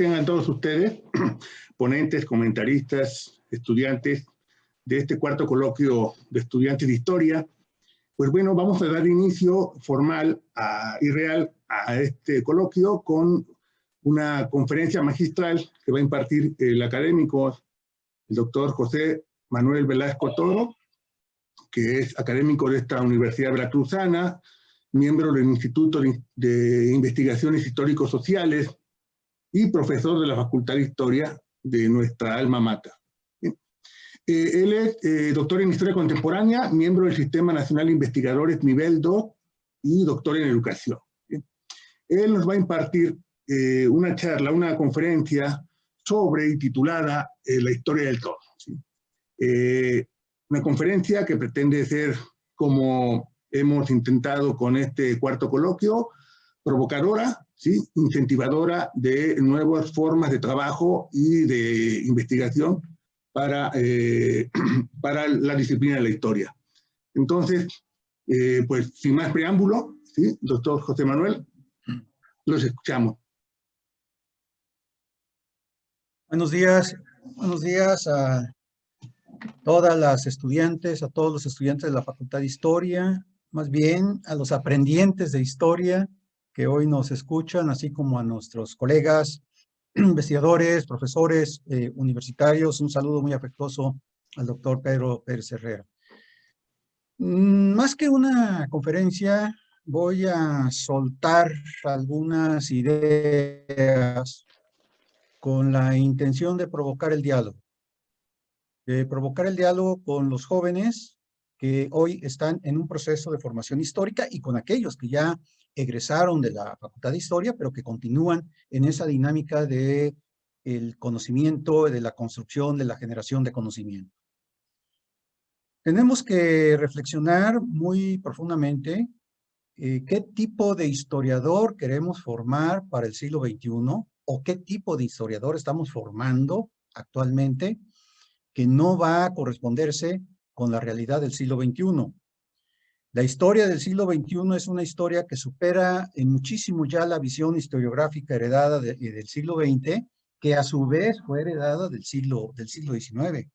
Tengan todos ustedes, ponentes, comentaristas, estudiantes de este cuarto coloquio de estudiantes de historia. Pues bueno, vamos a dar inicio formal y real a este coloquio con una conferencia magistral que va a impartir el académico, el doctor José Manuel Velasco Toro, que es académico de esta Universidad Veracruzana, miembro del Instituto de Investigaciones Histórico-Sociales y profesor de la Facultad de Historia de nuestra alma mater. Él es doctor en Historia Contemporánea, miembro del Sistema Nacional de Investigadores Nivel 2 y doctor en Educación. Él nos va a impartir una charla, una conferencia sobre y titulada La historia del todo. Una conferencia que pretende ser, como hemos intentado con este cuarto coloquio, provocadora, ¿sí? Incentivadora de nuevas formas de trabajo y de investigación para la disciplina de la historia. Entonces, pues sin más preámbulo, ¿sí? Doctor José Manuel, los escuchamos. Buenos días a todas las estudiantes, a todos los estudiantes de la Facultad de Historia, más bien a los aprendientes de historia que hoy nos escuchan, así como a nuestros colegas, investigadores, profesores universitarios. Un saludo muy afectuoso al doctor Pedro Pérez Herrera. Más que una conferencia, voy a soltar algunas ideas con la intención de provocar el diálogo. Con los jóvenes que hoy están en un proceso de formación histórica y con aquellos que ya egresaron de la Facultad de Historia, pero que continúan en esa dinámica de el conocimiento, de la construcción, de la generación de conocimiento. Tenemos que reflexionar muy profundamente qué tipo de historiador queremos formar para el siglo XXI o qué tipo de historiador estamos formando actualmente que no va a corresponderse con la realidad del siglo XXI. La historia del siglo XXI es una historia que supera en muchísimo ya la visión historiográfica heredada del siglo XX, que a su vez fue heredada del siglo XIX.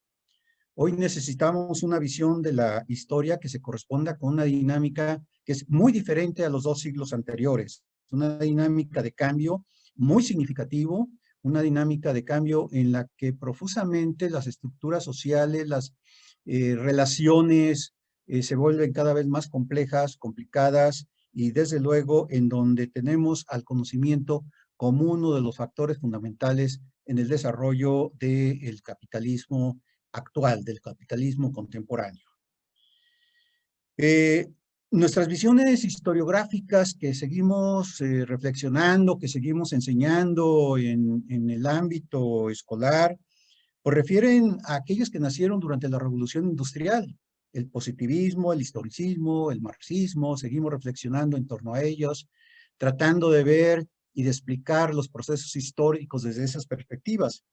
Hoy necesitamos una visión de la historia que se corresponda con una dinámica que es muy diferente a los dos siglos anteriores. Una dinámica de cambio muy significativo, una dinámica de cambio en la que profusamente las estructuras sociales, las relaciones se vuelven cada vez más complejas, complicadas y desde luego en donde tenemos al conocimiento como uno de los factores fundamentales en el desarrollo del capitalismo actual, del capitalismo contemporáneo. Nuestras visiones historiográficas que seguimos reflexionando, que seguimos enseñando en el ámbito escolar, pues refieren a aquellos que nacieron durante la Revolución Industrial, el positivismo, el historicismo, el marxismo. Seguimos reflexionando en torno a ellos, tratando de ver y de explicar los procesos históricos desde esas perspectivas.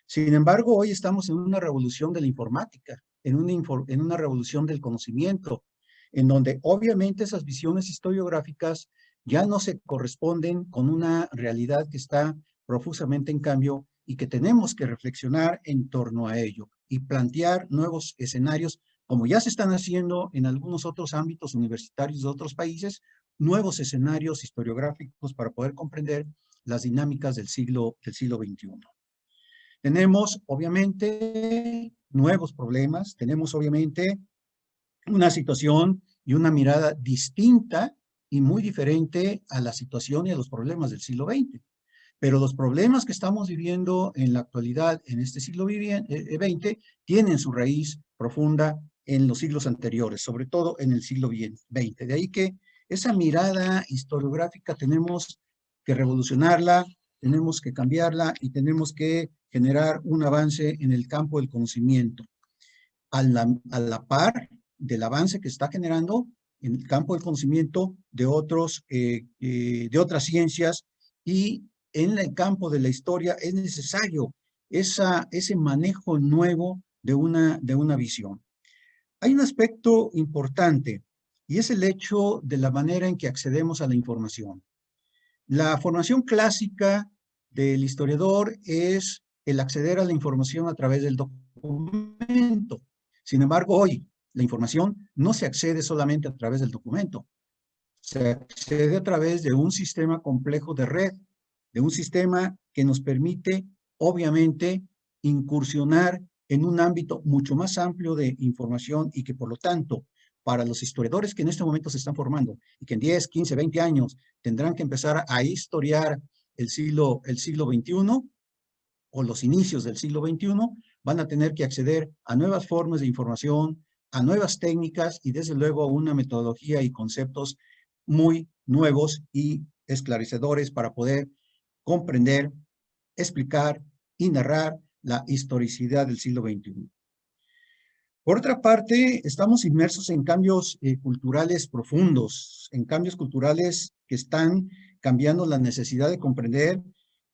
Sin embargo, hoy estamos en una revolución de la informática, en una revolución del conocimiento, en donde obviamente esas visiones historiográficas ya no se corresponden con una realidad que está profusamente en cambio y que tenemos que reflexionar en torno a ello y plantear nuevos escenarios, como ya se están haciendo en algunos otros ámbitos universitarios de otros países, nuevos escenarios historiográficos para poder comprender las dinámicas del siglo XXI. Tenemos, obviamente, nuevos problemas, tenemos, obviamente, una situación y una mirada distinta y muy diferente a la situación y a los problemas del siglo XX. Pero los problemas que estamos viviendo en la actualidad, en este siglo XX, tienen su raíz profunda en los siglos anteriores, sobre todo en el siglo XX. De ahí que esa mirada historiográfica tenemos que revolucionarla, tenemos que cambiarla y tenemos que generar un avance en el campo del conocimiento. A la par del avance que está generando en el campo del conocimiento de otras ciencias y en el campo de la historia es necesario ese manejo nuevo de una visión. Hay un aspecto importante y es el hecho de la manera en que accedemos a la información. La formación clásica del historiador es el acceder a la información a través del documento. Sin embargo, hoy la información no se accede solamente a través del documento, se accede a través de un sistema complejo de red, de un sistema que nos permite, obviamente, incursionar en un ámbito mucho más amplio de información y que, por lo tanto, para los historiadores que en este momento se están formando y que en 10, 15, 20 años tendrán que empezar a historiar el siglo XXI o los inicios del siglo XXI, van a tener que acceder a nuevas formas de información, a nuevas técnicas y desde luego a una metodología y conceptos muy nuevos y esclarecedores para poder comprender, explicar y narrar la historicidad del siglo XXI. Por otra parte, estamos inmersos en cambios culturales profundos, en cambios culturales que están cambiando la necesidad de comprender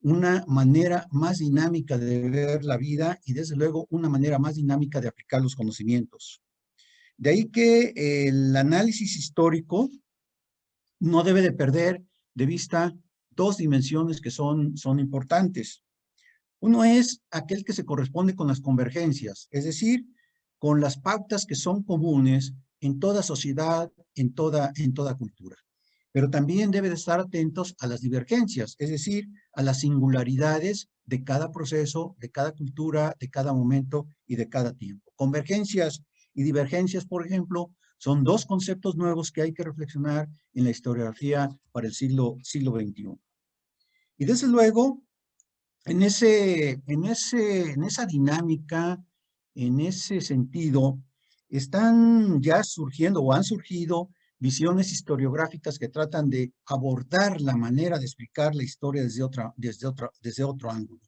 una manera más dinámica de ver la vida y desde luego una manera más dinámica de aplicar los conocimientos. De ahí que el análisis histórico no debe de perder de vista dos dimensiones que son importantes. Uno es aquel que se corresponde con las convergencias, es decir, con las pautas que son comunes en toda sociedad, en toda cultura. Pero también debe de estar atentos a las divergencias, es decir, a las singularidades de cada proceso, de cada cultura, de cada momento y de cada tiempo. Convergencias y divergencias, por ejemplo, son dos conceptos nuevos que hay que reflexionar en la historiografía para el siglo XXI. Y desde luego, en esa dinámica, en ese sentido, están ya surgiendo o han surgido visiones historiográficas que tratan de abordar la manera de explicar la historia desde otro ángulo.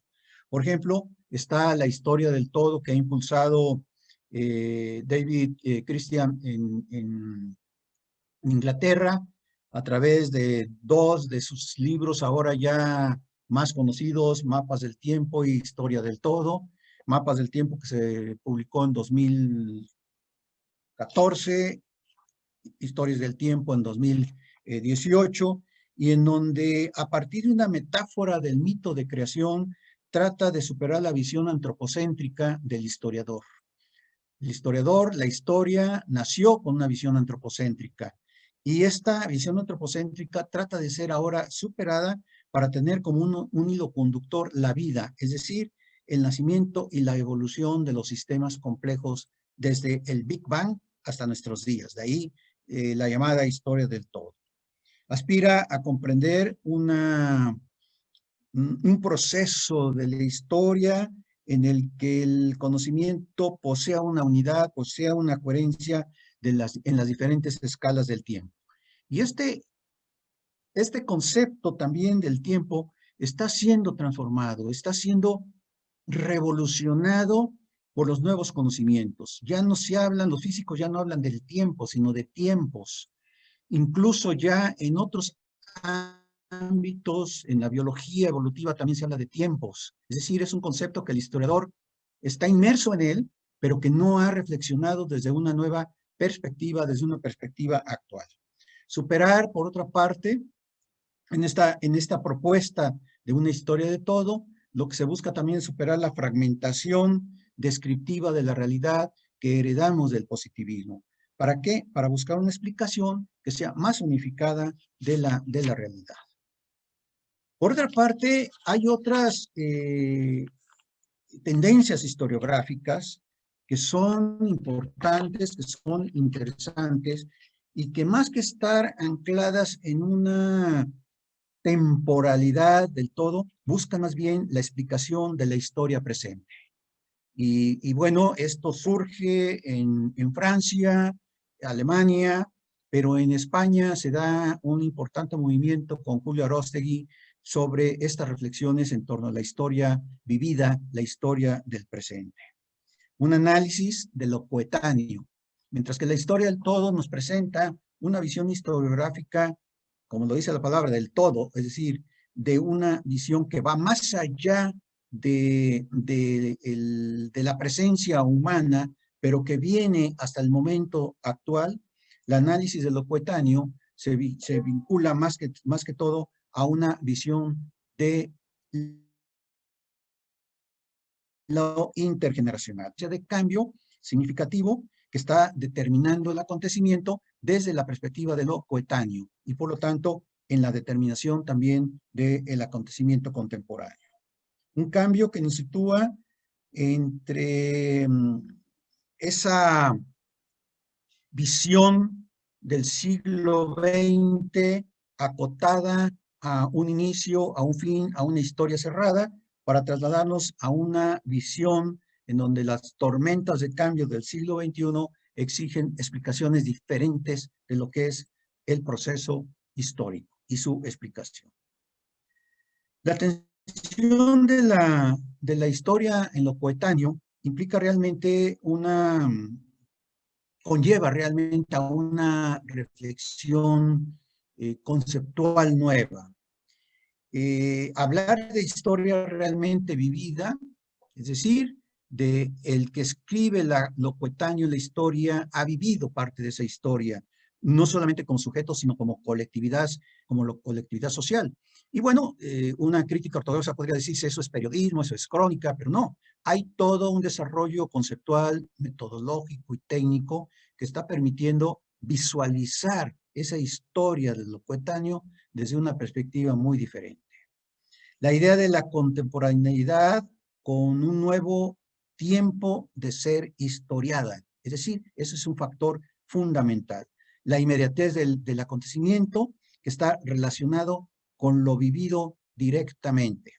Por ejemplo, está la historia del todo que ha impulsado David Christian en Inglaterra a través de dos de sus libros ahora ya más conocidos, Mapas del Tiempo y Historia del Todo. Mapas del Tiempo que se publicó en 2014, Historias del Tiempo en 2018, y en donde a partir de una metáfora del mito de creación trata de superar la visión antropocéntrica del historiador. El historiador, la historia, nació con una visión antropocéntrica y esta visión antropocéntrica trata de ser ahora superada para tener como un hilo conductor la vida, es decir, el nacimiento y la evolución de los sistemas complejos desde el Big Bang hasta nuestros días. De ahí la llamada historia del todo. Aspira a comprender un proceso de la historia en el que el conocimiento posea una unidad, posea una coherencia en las diferentes escalas del tiempo. Y este concepto también del tiempo está siendo transformado, está siendo revolucionado por los nuevos conocimientos. Ya no se hablan, los físicos ya no hablan del tiempo, sino de tiempos. Incluso ya en otros ámbitos, en la biología evolutiva también se habla de tiempos. Es decir, es un concepto que el historiador está inmerso en él, pero que no ha reflexionado desde una nueva perspectiva, desde una perspectiva actual. Superar, por otra parte, en esta propuesta de una historia de todo, lo que se busca también es superar la fragmentación descriptiva de la realidad que heredamos del positivismo. ¿Para qué? Para buscar una explicación que sea más unificada de la realidad. Por otra parte, hay otras tendencias historiográficas que son importantes, que son interesantes y que más que estar ancladas en una temporalidad del todo, buscan más bien la explicación de la historia presente. Y bueno, esto surge en Francia, Alemania, pero en España se da un importante movimiento con Julio Aróstegui sobre estas reflexiones en torno a la historia vivida, la historia del presente. Un análisis de lo coetáneo, mientras que la historia del todo nos presenta una visión historiográfica, como lo dice la palabra, del todo, es decir, de una visión que va más allá de la presencia humana, pero que viene hasta el momento actual. El análisis de lo coetáneo se vincula más que todo a una visión de lo intergeneracional, o sea, de cambio significativo que está determinando el acontecimiento desde la perspectiva de lo coetáneo y por lo tanto en la determinación también del acontecimiento contemporáneo. Un cambio que nos sitúa entre esa visión del siglo XX acotada a un inicio, a un fin, a una historia cerrada, para trasladarnos a una visión en donde las tormentas de cambio del siglo XXI exigen explicaciones diferentes de lo que es el proceso histórico y su explicación. La atención de la historia en lo coetáneo implica realmente conlleva realmente a una reflexión conceptual nueva. Hablar de historia realmente vivida, es decir, de el que escribe lo coetáneo en la historia, ha vivido parte de esa historia, no solamente como sujeto, sino como colectividad social. Y bueno, una crítica ortodoxa podría decir si eso es periodismo, eso es crónica, pero no. Hay todo un desarrollo conceptual, metodológico y técnico que está permitiendo visualizar esa historia de lo coetáneo desde una perspectiva muy diferente. La idea de la contemporaneidad con un nuevo tiempo de ser historiada. Es decir, eso es un factor fundamental. La inmediatez del acontecimiento que está relacionado con lo vivido directamente.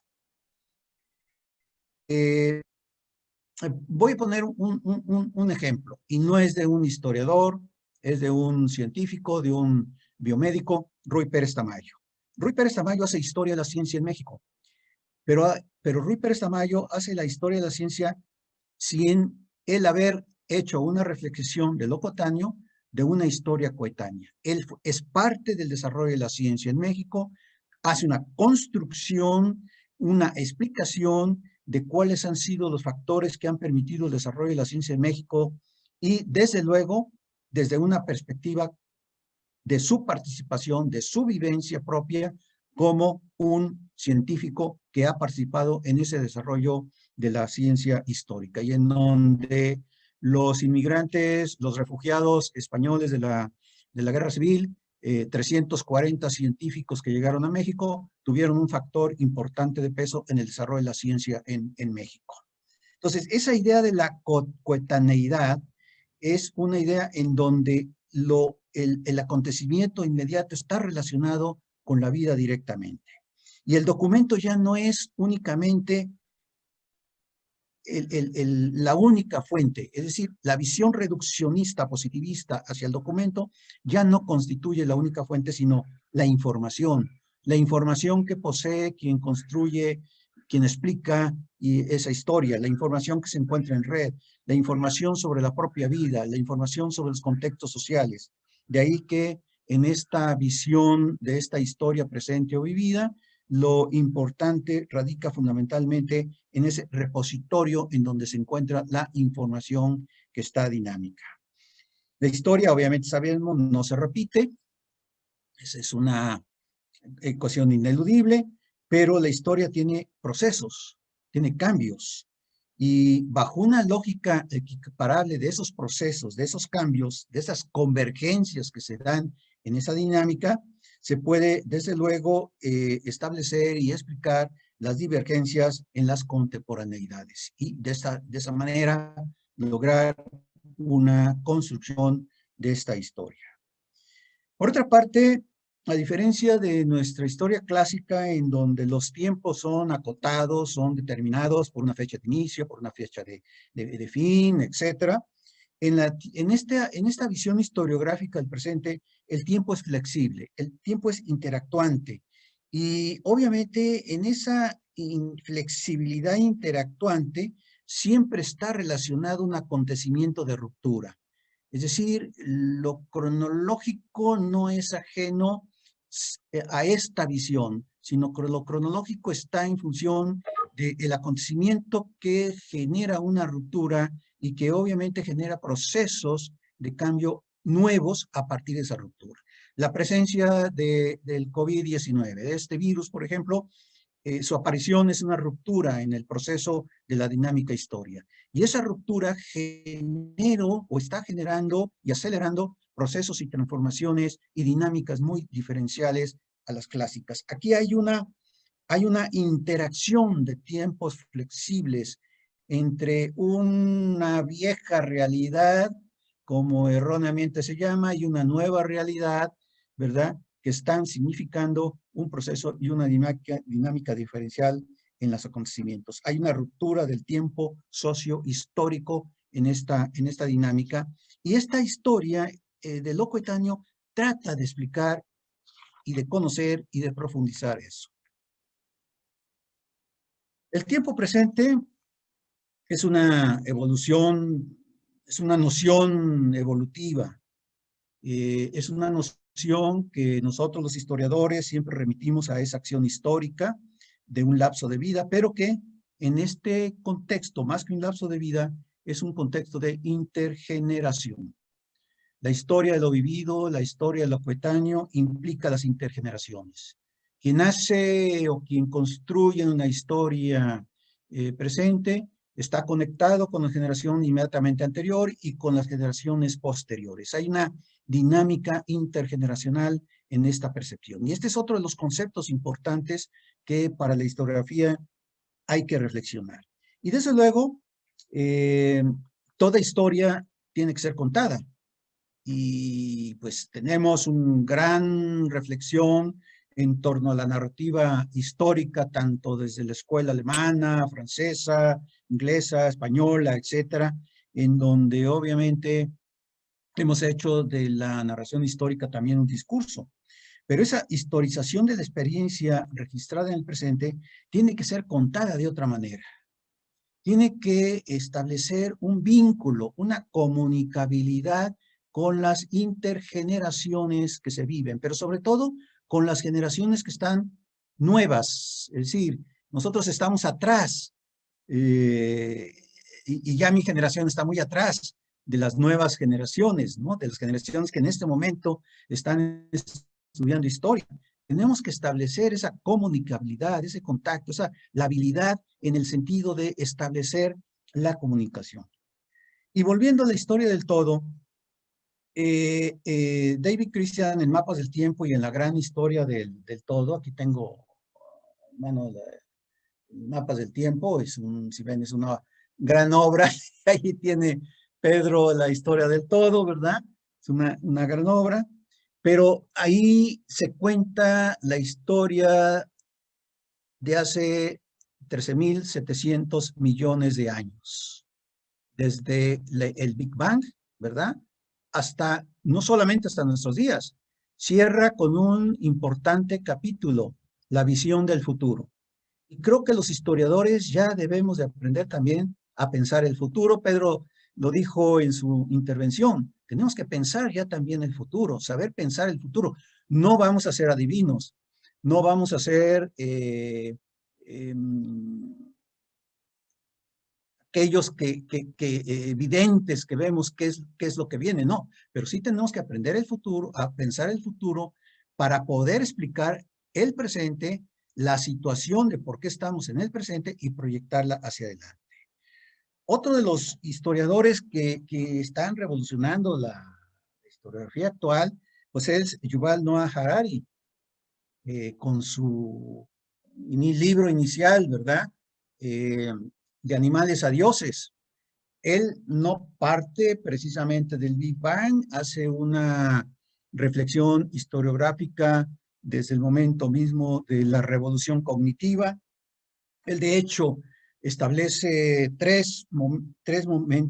Voy a poner un ejemplo, y no es de un historiador, es de un científico, de un biomédico, Ruy Pérez Tamayo. Ruy Pérez Tamayo hace historia de la ciencia en México, pero Ruy Pérez Tamayo hace la historia de la ciencia sin él haber hecho una reflexión de lo coetáneo de una historia coetánea. Él es parte del desarrollo de la ciencia en México, hace una construcción, una explicación de cuáles han sido los factores que han permitido el desarrollo de la ciencia en México y desde luego, desde una perspectiva de su participación, de su vivencia propia como un científico que ha participado en ese desarrollo de la ciencia histórica y en donde los inmigrantes, los refugiados españoles de la Guerra Civil, 340 científicos que llegaron a México, tuvieron un factor importante de peso en el desarrollo de la ciencia en México. Entonces, esa idea de la coetaneidad es una idea en donde el acontecimiento inmediato está relacionado con la vida directamente. Y el documento ya no es únicamente la única fuente, es decir, la visión reduccionista positivista hacia el documento ya no constituye la única fuente, sino la información que posee quien construye, quien explica esa historia, la información que se encuentra en red, la información sobre la propia vida, la información sobre los contextos sociales. De ahí que en esta visión de esta historia presente o vivida, lo importante radica fundamentalmente en ese repositorio en donde se encuentra la información que está dinámica. La historia, obviamente sabemos, no se repite. Esa es una ecuación ineludible, pero la historia tiene procesos, tiene cambios. Y bajo una lógica equiparable de esos procesos, de esos cambios, de esas convergencias que se dan en esa dinámica, se puede, desde luego, establecer y explicar las divergencias en las contemporaneidades y de esa manera lograr una construcción de esta historia. Por otra parte, a diferencia de nuestra historia clásica en donde los tiempos son acotados, son determinados por una fecha de inicio, por una fecha de fin, etc., en esta visión historiográfica del presente, el tiempo es flexible, el tiempo es interactuante. Y obviamente en esa flexibilidad interactuante siempre está relacionado un acontecimiento de ruptura. Es decir, lo cronológico no es ajeno a esta visión, sino que lo cronológico está en función del acontecimiento que genera una ruptura y que obviamente genera procesos de cambio nuevos a partir de esa ruptura. La presencia del COVID-19, de este virus, por ejemplo, su aparición es una ruptura en el proceso de la dinámica historia. Y esa ruptura generó o está generando y acelerando procesos y transformaciones y dinámicas muy diferenciales a las clásicas. Aquí hay una interacción de tiempos flexibles entre una vieja realidad, como erróneamente se llama, y una nueva realidad, ¿verdad?, que están significando un proceso y una dinámica diferencial en los acontecimientos. Hay una ruptura del tiempo socio-histórico en esta dinámica, y esta historia de lo coetáneo trata de explicar y de conocer y de profundizar eso. El tiempo presente es una evolución, es una noción evolutiva, es una noción que nosotros los historiadores siempre remitimos a esa acción histórica de un lapso de vida, pero que en este contexto, más que un lapso de vida, es un contexto de intergeneración. La historia de lo vivido, la historia de lo coetáneo implica las intergeneraciones. Quien hace o quien construye una historia presente está conectado con la generación inmediatamente anterior y con las generaciones posteriores. Hay una dinámica intergeneracional en esta percepción. Y este es otro de los conceptos importantes que para la historiografía hay que reflexionar. Y desde luego, toda historia tiene que ser contada. Y pues tenemos una gran reflexión en torno a la narrativa histórica, tanto desde la escuela alemana, francesa, inglesa, española, etcétera, en donde obviamente hemos hecho de la narración histórica también un discurso. Pero esa historización de la experiencia registrada en el presente tiene que ser contada de otra manera. Tiene que establecer un vínculo, una comunicabilidad con las intergeneraciones que se viven, pero sobre todo con las generaciones que están nuevas. Es decir, nosotros estamos atrás y ya mi generación está muy atrás de las nuevas generaciones, ¿no? De las generaciones que en este momento están estudiando historia. Tenemos que establecer esa comunicabilidad, ese contacto, la habilidad en el sentido de establecer la comunicación. Y volviendo a la historia del todo, David Christian en Mapas del Tiempo y en la gran historia del todo, aquí tengo, bueno, Mapas del Tiempo, si ven, es una gran obra, ahí tiene Pedro la historia del todo, ¿verdad? Es una gran obra, pero ahí se cuenta la historia de hace 13.700 millones de años, desde el Big Bang, ¿verdad?, hasta, no solamente hasta nuestros días, cierra con un importante capítulo, la visión del futuro. Y creo que los historiadores ya debemos de aprender también a pensar el futuro. Pedro lo dijo en su intervención, tenemos que pensar ya también el futuro, saber pensar el futuro. No vamos a ser adivinos, no vamos a ser aquellos evidentes que vemos qué es lo que viene, no, pero sí tenemos que aprender el futuro, a pensar el futuro para poder explicar el presente, la situación de por qué estamos en el presente y proyectarla hacia adelante. Otro de los historiadores que están revolucionando la historiografía actual, pues es Yuval Noah Harari, con su libro inicial, ¿verdad?, de animales a dioses. Él no parte precisamente del Big Bang, hace una reflexión historiográfica desde el momento mismo de la revolución cognitiva. Él, de hecho, establece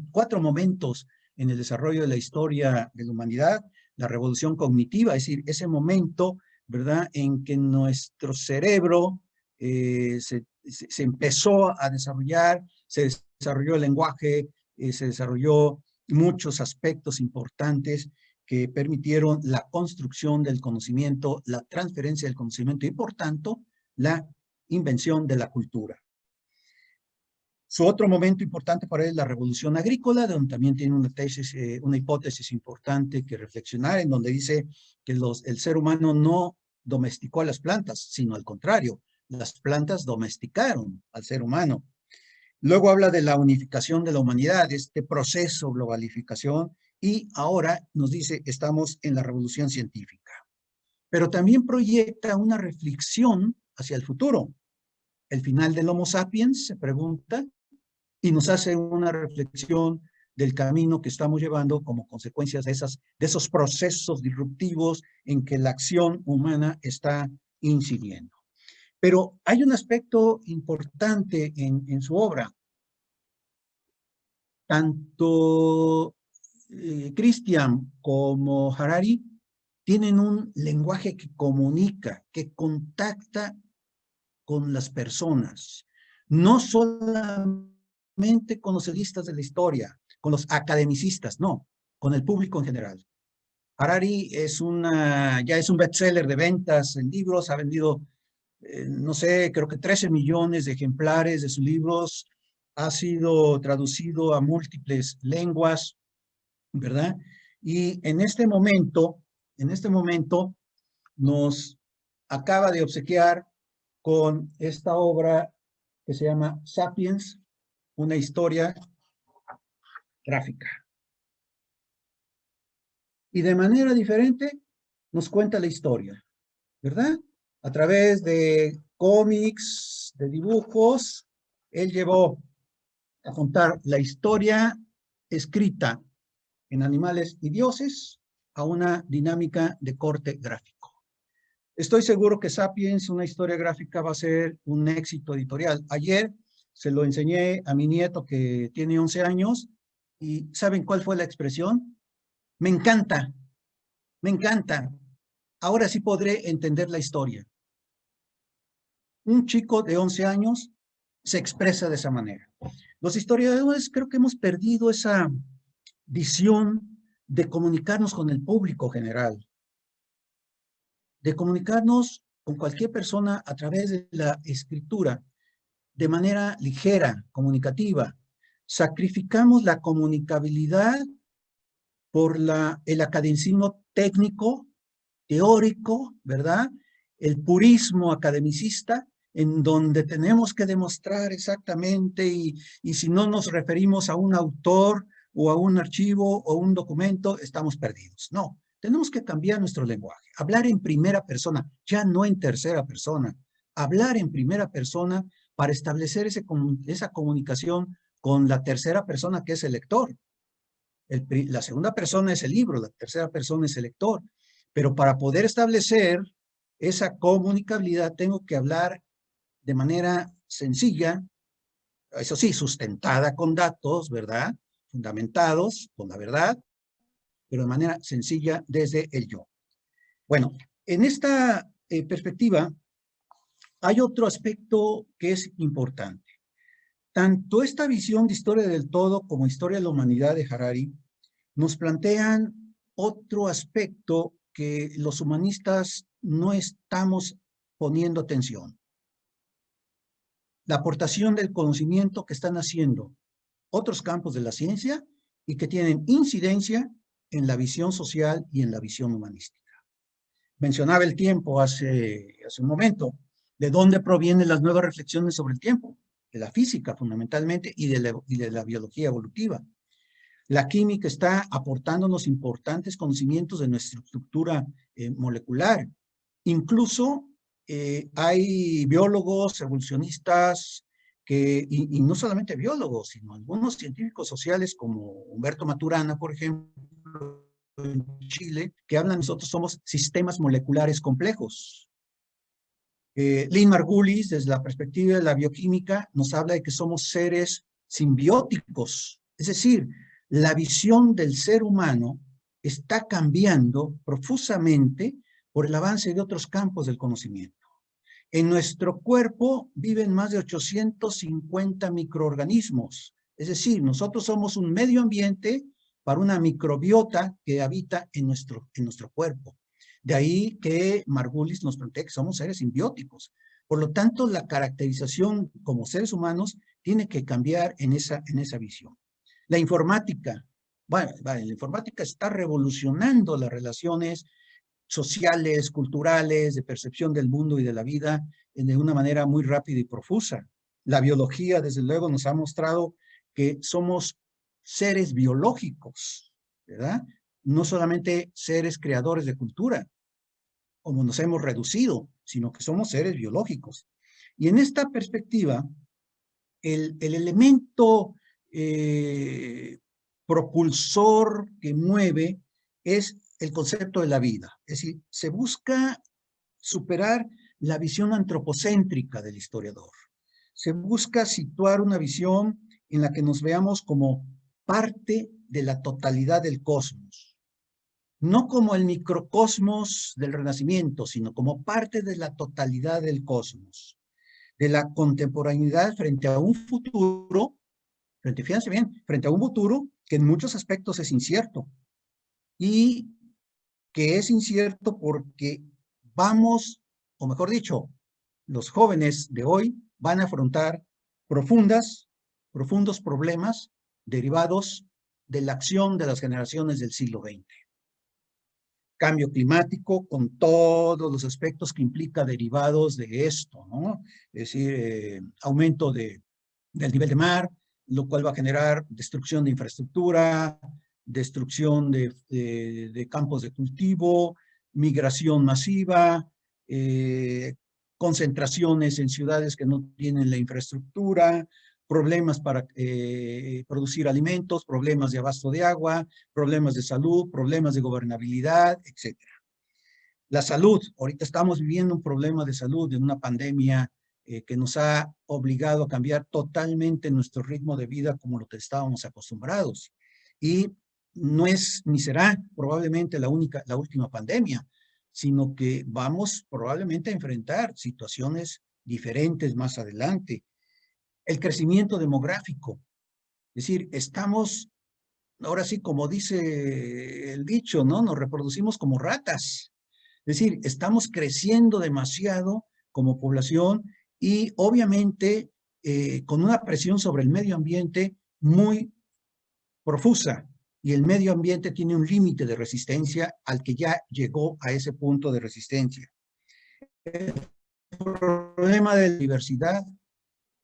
cuatro momentos en el desarrollo de la historia de la humanidad. La revolución cognitiva, es decir, ese momento, ¿verdad?, en que nuestro cerebro se empezó a desarrollar, se desarrolló el lenguaje, se desarrolló muchos aspectos importantes que permitieron la construcción del conocimiento, la transferencia del conocimiento y, por tanto, la invención de la cultura. Su otro momento importante para él es la revolución agrícola, donde también tiene una hipótesis importante que reflexionar, en donde dice que el ser humano no domesticó a las plantas, sino al contrario, las plantas domesticaron al ser humano. Luego habla de la unificación de la humanidad, este proceso, globalificación, y ahora nos dice, estamos en la revolución científica. Pero también proyecta una reflexión hacia el futuro. El final del Homo sapiens, se pregunta, y nos hace una reflexión del camino que estamos llevando como consecuencias de esos procesos disruptivos en que la acción humana está incidiendo. Pero hay un aspecto importante en su obra. Tanto Christian como Harari tienen un lenguaje que comunica, que contacta con las personas, no solamente con los editores de la historia, con los academicistas, no, con el público en general. Harari ya es un bestseller de ventas en libros, ha vendido, no sé, creo que 13 millones de ejemplares de sus libros, ha sido traducido a múltiples lenguas, ¿verdad? Y en este momento nos acaba de obsequiar con esta obra que se llama Sapiens, una historia gráfica. Y de manera diferente nos cuenta la historia, ¿verdad? A través de cómics, de dibujos, él llevó a contar la historia escrita en Animales y Dioses a una dinámica de corte gráfico. Estoy seguro que Sapiens, una historia gráfica, va a ser un éxito editorial. Ayer se lo enseñé a mi nieto que tiene 11 años y ¿saben cuál fue la expresión? Me encanta, me encanta. Ahora sí podré entender la historia. Un chico de 11 años se expresa de esa manera. Los historiadores creo que hemos perdido esa visión de comunicarnos con el público general, de comunicarnos con cualquier persona a través de la escritura, de manera ligera, comunicativa. Sacrificamos la comunicabilidad por el academicismo técnico, teórico, ¿verdad? El purismo academicista, en donde tenemos que demostrar exactamente, y si no nos referimos a un autor o a un archivo o un documento, estamos perdidos. No, tenemos que cambiar nuestro lenguaje, hablar en primera persona, ya no en tercera persona, hablar en primera persona para establecer esa comunicación con la tercera persona, que es el lector. La segunda persona es el libro, la tercera persona es el lector. Pero para poder establecer esa comunicabilidad tengo que hablar de manera sencilla, eso sí, sustentada con datos, ¿verdad? Fundamentados con la verdad, pero de manera sencilla desde el yo. Bueno, en esta perspectiva hay otro aspecto que es importante. Tanto esta visión de historia del todo como historia de la humanidad de Harari nos plantean otro aspecto que los humanistas no estamos poniendo atención. La aportación del conocimiento que están haciendo otros campos de la ciencia y que tienen incidencia en la visión social y en la visión humanística. Mencionaba el tiempo hace un momento. ¿De dónde provienen las nuevas reflexiones sobre el tiempo? De la física, fundamentalmente, y de la biología evolutiva. La química está aportándonos importantes conocimientos de nuestra estructura molecular. Incluso hay biólogos, evolucionistas, y no solamente biólogos, sino algunos científicos sociales como Humberto Maturana, por ejemplo, en Chile, que hablan, nosotros somos sistemas moleculares complejos. Lynn Margulis, desde la perspectiva de la bioquímica, nos habla de que somos seres simbióticos, es decir, la visión del ser humano está cambiando profusamente por el avance de otros campos del conocimiento. En nuestro cuerpo viven más de 850 microorganismos, es decir, nosotros somos un medio ambiente para una microbiota que habita en nuestro cuerpo. De ahí que Margulis nos plantea que somos seres simbióticos. Por lo tanto, la caracterización como seres humanos tiene que cambiar en esa visión. La informática, bueno, la informática está revolucionando las relaciones sociales, culturales, de percepción del mundo y de la vida de una manera muy rápida y profusa. La biología, desde luego, nos ha mostrado que somos seres biológicos, ¿verdad? No solamente seres creadores de cultura, como nos hemos reducido, sino que somos seres biológicos. Y en esta perspectiva, el elemento propulsor que mueve es el concepto de la vida. Es decir, se busca superar la visión antropocéntrica del historiador. Se busca situar una visión en la que nos veamos como parte de la totalidad del cosmos. No como el microcosmos del Renacimiento, sino como parte de la totalidad del cosmos. De la contemporaneidad frente a un futuro, fíjense bien, frente a un futuro que en muchos aspectos es incierto. Y que es incierto porque vamos, o mejor dicho, los jóvenes de hoy van a afrontar profundos problemas derivados de la acción de las generaciones del siglo XX. Cambio climático con todos los aspectos que implica derivados de esto, ¿no? Es decir, aumento del nivel de mar, lo cual va a generar destrucción de infraestructura, destrucción de campos de cultivo, migración masiva, concentraciones en ciudades que no tienen la infraestructura, problemas para producir alimentos, problemas de abasto de agua, problemas de salud, problemas de gobernabilidad, etc. La salud, ahorita estamos viviendo un problema de salud, de una pandemia que nos ha obligado a cambiar totalmente nuestro ritmo de vida como lo que estábamos acostumbrados. Y no es ni será probablemente la última pandemia, sino que vamos probablemente a enfrentar situaciones diferentes más adelante. El crecimiento demográfico, es decir, estamos, ahora sí, como dice el dicho, ¿no? Nos reproducimos como ratas. Es decir, estamos creciendo demasiado como población y obviamente con una presión sobre el medio ambiente muy profusa. Y el medio ambiente tiene un límite de resistencia al que ya llegó a ese punto de resistencia. El problema de la diversidad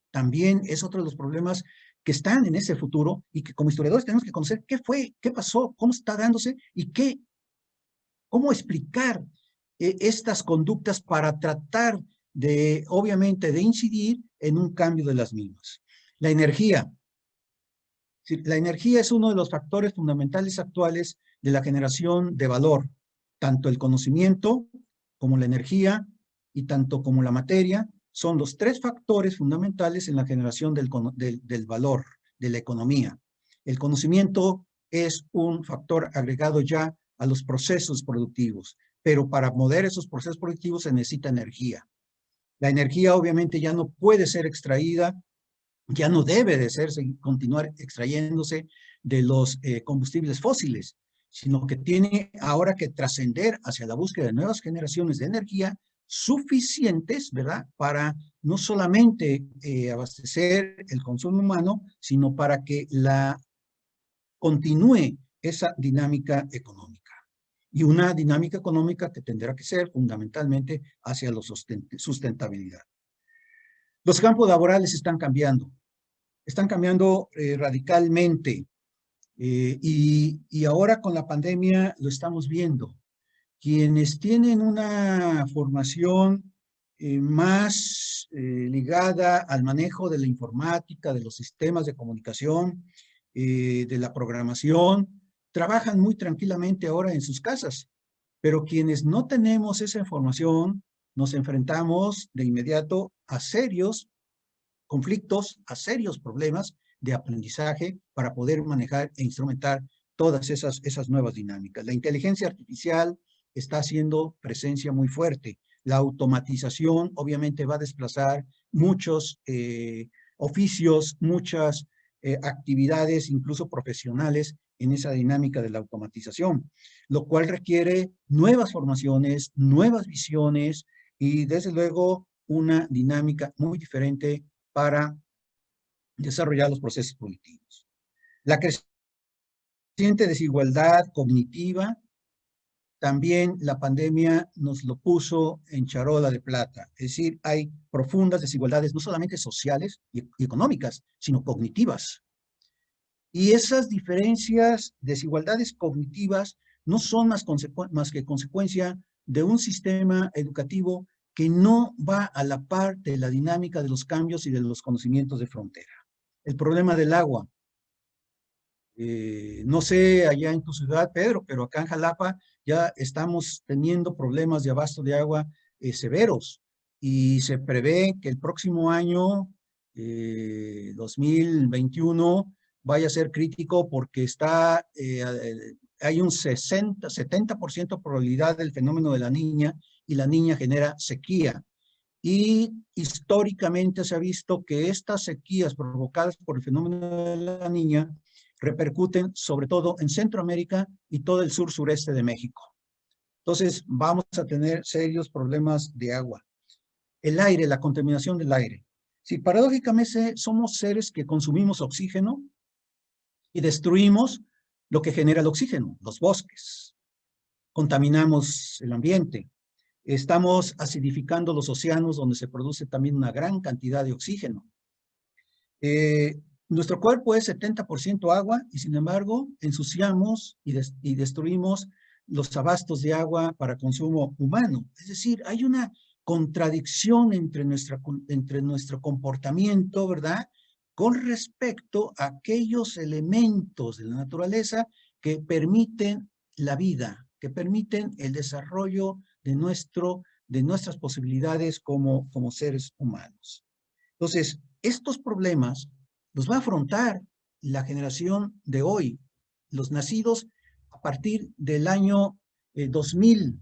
también es otro de los problemas que están en ese futuro y que como historiadores tenemos que conocer qué fue, qué pasó, cómo está dándose y cómo explicar estas conductas para tratar de, obviamente, de incidir en un cambio de las mismas. La energía. La energía es uno de los factores fundamentales actuales de la generación de valor, tanto el conocimiento como la energía y tanto como la materia son los tres factores fundamentales en la generación del valor, de la economía. El conocimiento es un factor agregado ya a los procesos productivos, pero para mover esos procesos productivos se necesita energía. La energía obviamente ya no puede ser extraída, ya no debe de continuar extrayéndose de los combustibles fósiles, sino que tiene ahora que trascender hacia la búsqueda de nuevas generaciones de energía suficientes, ¿verdad?, para no solamente abastecer el consumo humano, sino para que continúe esa dinámica económica. Y una dinámica económica que tendrá que ser fundamentalmente hacia la sustentabilidad. Los campos laborales están cambiando radicalmente y ahora con la pandemia lo estamos viendo. Quienes tienen una formación más ligada al manejo de la informática, de los sistemas de comunicación, de la programación, trabajan muy tranquilamente ahora en sus casas, pero quienes no tenemos esa información nos enfrentamos de inmediato a serios conflictos, a serios problemas de aprendizaje para poder manejar e instrumentar todas esas nuevas dinámicas. La inteligencia artificial está haciendo presencia muy fuerte. La automatización obviamente va a desplazar muchos oficios, muchas actividades, incluso profesionales, en esa dinámica de la automatización, lo cual requiere nuevas formaciones, nuevas visiones y desde luego una dinámica muy diferente para desarrollar los procesos productivos. La creciente desigualdad cognitiva también la pandemia nos lo puso en charola de plata. Es decir, hay profundas desigualdades, no solamente sociales y económicas, sino cognitivas. Y esas diferencias, desigualdades cognitivas, no son más que consecuencia de un sistema educativo que no va a la par de la dinámica de los cambios y de los conocimientos de frontera. El problema del agua. No sé allá en tu ciudad, Pedro, pero acá en Jalapa ya estamos teniendo problemas de abasto de agua severos y se prevé que el próximo año, 2021, vaya a ser crítico porque hay un 70% probabilidad del fenómeno de la Niña y la Niña genera sequía. Y históricamente se ha visto que estas sequías provocadas por el fenómeno de la Niña repercuten sobre todo en Centroamérica y todo el sur-sureste de México. Entonces vamos a tener serios problemas de agua. El aire, la contaminación del aire. Si paradójicamente somos seres que consumimos oxígeno y destruimos lo que genera el oxígeno, los bosques. Contaminamos el ambiente. Estamos acidificando los océanos donde se produce también una gran cantidad de oxígeno. Nuestro cuerpo es 70% agua y sin embargo ensuciamos y destruimos los abastos de agua para consumo humano. Es decir, hay una contradicción entre nuestro comportamiento, ¿verdad? Con respecto a aquellos elementos de la naturaleza que permiten la vida, que permiten el desarrollo de nuestras posibilidades como seres humanos. Entonces, estos problemas los va a afrontar la generación de hoy. Los nacidos a partir del año 2000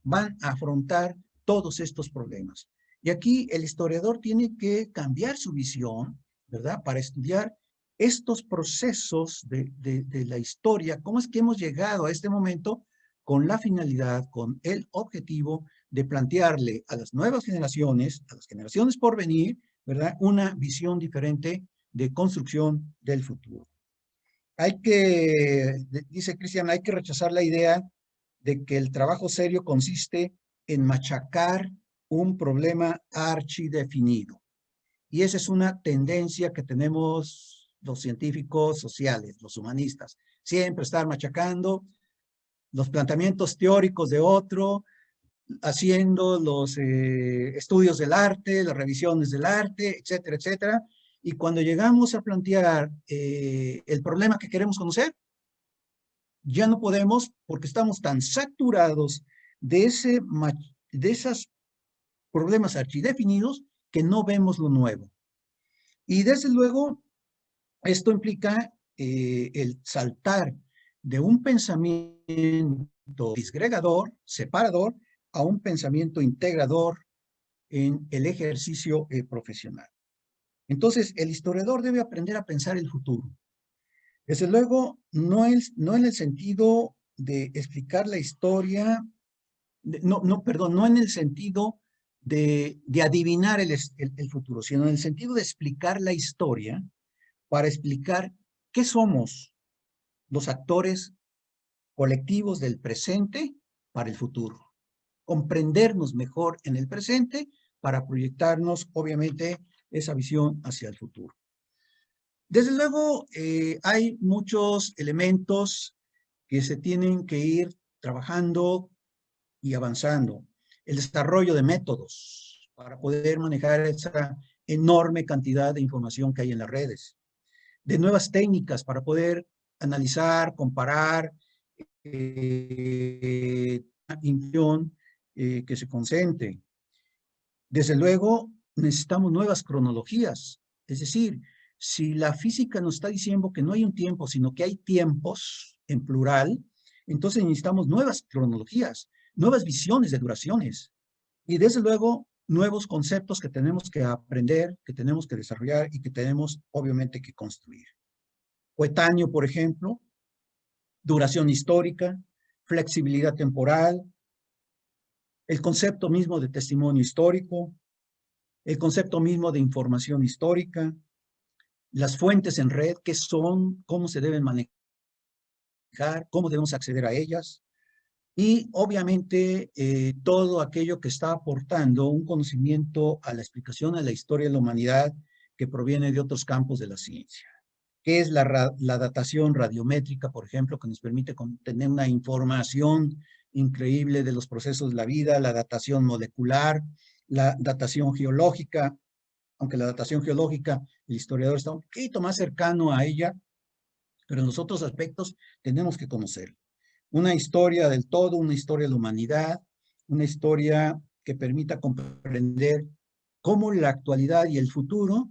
van a afrontar todos estos problemas. Y aquí el historiador tiene que cambiar su visión, ¿verdad? Para estudiar estos procesos de la historia, cómo es que hemos llegado a este momento con la finalidad, con el objetivo de plantearle a las nuevas generaciones, a las generaciones por venir, ¿verdad? Una visión diferente de construcción del futuro. Dice Cristian, hay que rechazar la idea de que el trabajo serio consiste en machacar un problema archidefinido. Y esa es una tendencia que tenemos los científicos sociales, los humanistas. Siempre estar machacando los planteamientos teóricos de otro, haciendo los estudios del arte, las revisiones del arte, etcétera, etcétera. Y cuando llegamos a plantear el problema que queremos conocer, ya no podemos porque estamos tan saturados de esos problemas archidefinidos que no vemos lo nuevo. Y desde luego, esto implica el saltar de un pensamiento disgregador, separador, a un pensamiento integrador en el ejercicio profesional. Entonces, el historiador debe aprender a pensar el futuro. Desde luego, no en el sentido de explicar la historia, no en el sentido de adivinar el futuro, sino en el sentido de explicar la historia para explicar qué somos los actores colectivos del presente para el futuro. Comprendernos mejor en el presente para proyectarnos, obviamente, esa visión hacia el futuro. Desde luego, hay muchos elementos que se tienen que ir trabajando y avanzando. El desarrollo de métodos para poder manejar esa enorme cantidad de información que hay en las redes. De nuevas técnicas para poder analizar, comparar, información que se concentre. Desde luego, necesitamos nuevas cronologías. Es decir, si la física nos está diciendo que no hay un tiempo, sino que hay tiempos en plural, entonces necesitamos nuevas cronologías, nuevas visiones de duraciones. Y desde luego, nuevos conceptos que tenemos que aprender, que tenemos que desarrollar y que tenemos, obviamente, que construir. Coetáneo, por ejemplo, duración histórica, flexibilidad temporal, el concepto mismo de testimonio histórico, el concepto mismo de información histórica, las fuentes en red, qué son, cómo se deben manejar, cómo debemos acceder a ellas, y obviamente todo aquello que está aportando un conocimiento a la explicación a la historia de la humanidad que proviene de otros campos de la ciencia, que es la datación radiométrica, por ejemplo, que nos permite tener una información increíble de los procesos de la vida, la datación molecular, la datación geológica, aunque la datación geológica, el historiador está un poquito más cercano a ella, pero en los otros aspectos tenemos que conocer. Una historia del todo, una historia de la humanidad, una historia que permita comprender cómo la actualidad y el futuro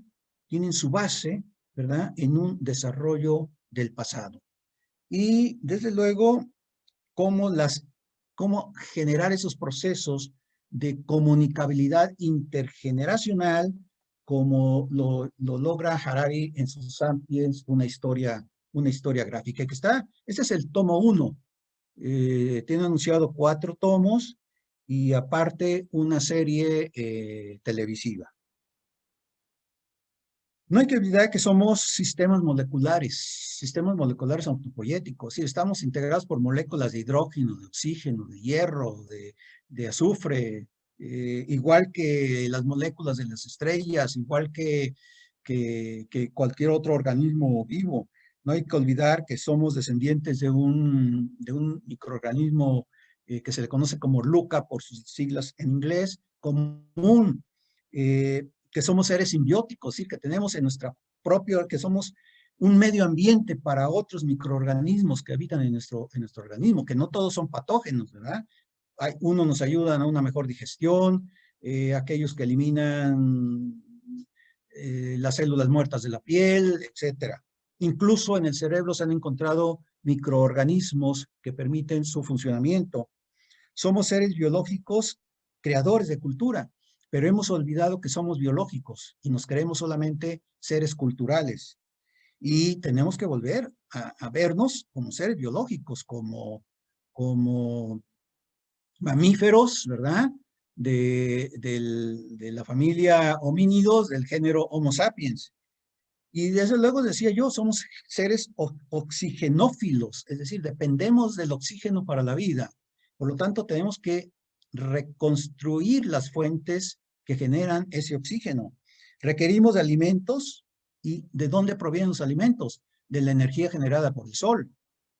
tienen su base, ¿verdad?, en un desarrollo del pasado. Y desde luego, cómo generar esos procesos de comunicabilidad intergeneracional, como lo logra Harari en sus Sapiens, una historia gráfica, que está, ese es el tomo 1. Tiene anunciado 4 tomos y aparte una serie televisiva. No hay que olvidar que somos sistemas moleculares autopoyéticos, sí, estamos integrados por moléculas de hidrógeno, de oxígeno, de hierro, de azufre, igual que las moléculas de las estrellas, igual que cualquier otro organismo vivo. No hay que olvidar que somos descendientes de un microorganismo que se le conoce como LUCA por sus siglas en inglés, común, que somos seres simbióticos, ¿sí?, que tenemos en nuestra propia, que somos un medio ambiente para otros microorganismos que habitan en nuestro organismo, que no todos son patógenos, ¿verdad? Unos nos ayudan a una mejor digestión, aquellos que eliminan las células muertas de la piel, etcétera. Incluso en el cerebro se han encontrado microorganismos que permiten su funcionamiento. Somos seres biológicos creadores de cultura, pero hemos olvidado que somos biológicos y nos creemos solamente seres culturales. Y tenemos que volver a vernos como seres biológicos, como mamíferos, ¿verdad? De la familia homínidos del género Homo sapiens. Y desde luego decía yo, somos seres oxigenófilos, es decir, dependemos del oxígeno para la vida. Por lo tanto, tenemos que reconstruir las fuentes que generan ese oxígeno. Requerimos de alimentos. ¿Y de dónde provienen los alimentos? De la energía generada por el sol.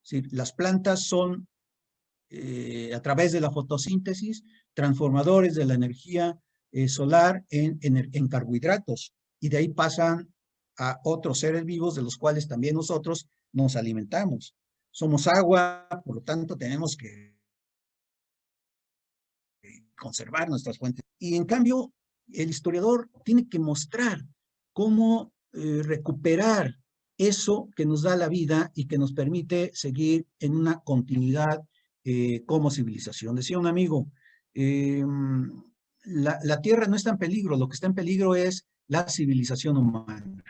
¿Sí? Las plantas son, a través de la fotosíntesis, transformadores de la energía solar en carbohidratos. Y de ahí pasan a otros seres vivos de los cuales también nosotros nos alimentamos. Somos agua, por lo tanto tenemos que conservar nuestras fuentes. Y en cambio, el historiador tiene que mostrar cómo recuperar eso que nos da la vida y que nos permite seguir en una continuidad como civilización. Decía un amigo, la Tierra no está en peligro, lo que está en peligro es la civilización humana.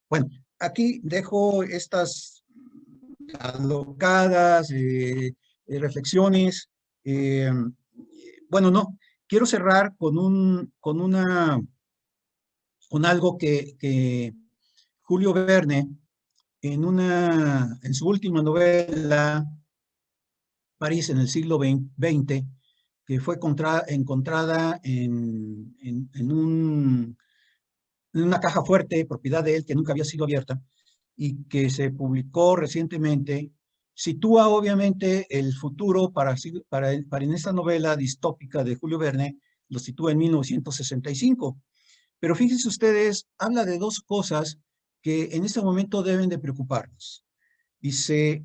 Bueno, aquí dejo estas alocadas reflexiones. Bueno, no, quiero cerrar con algo que Julio Verne, en su última novela, París en el siglo XX, que fue encontrada en una caja fuerte, propiedad de él, que nunca había sido abierta, y que se publicó recientemente, sitúa obviamente el futuro para en esta novela distópica de Julio Verne, lo sitúa en 1965. Pero fíjense ustedes, habla de 2 cosas que en este momento deben de preocuparnos. Dice,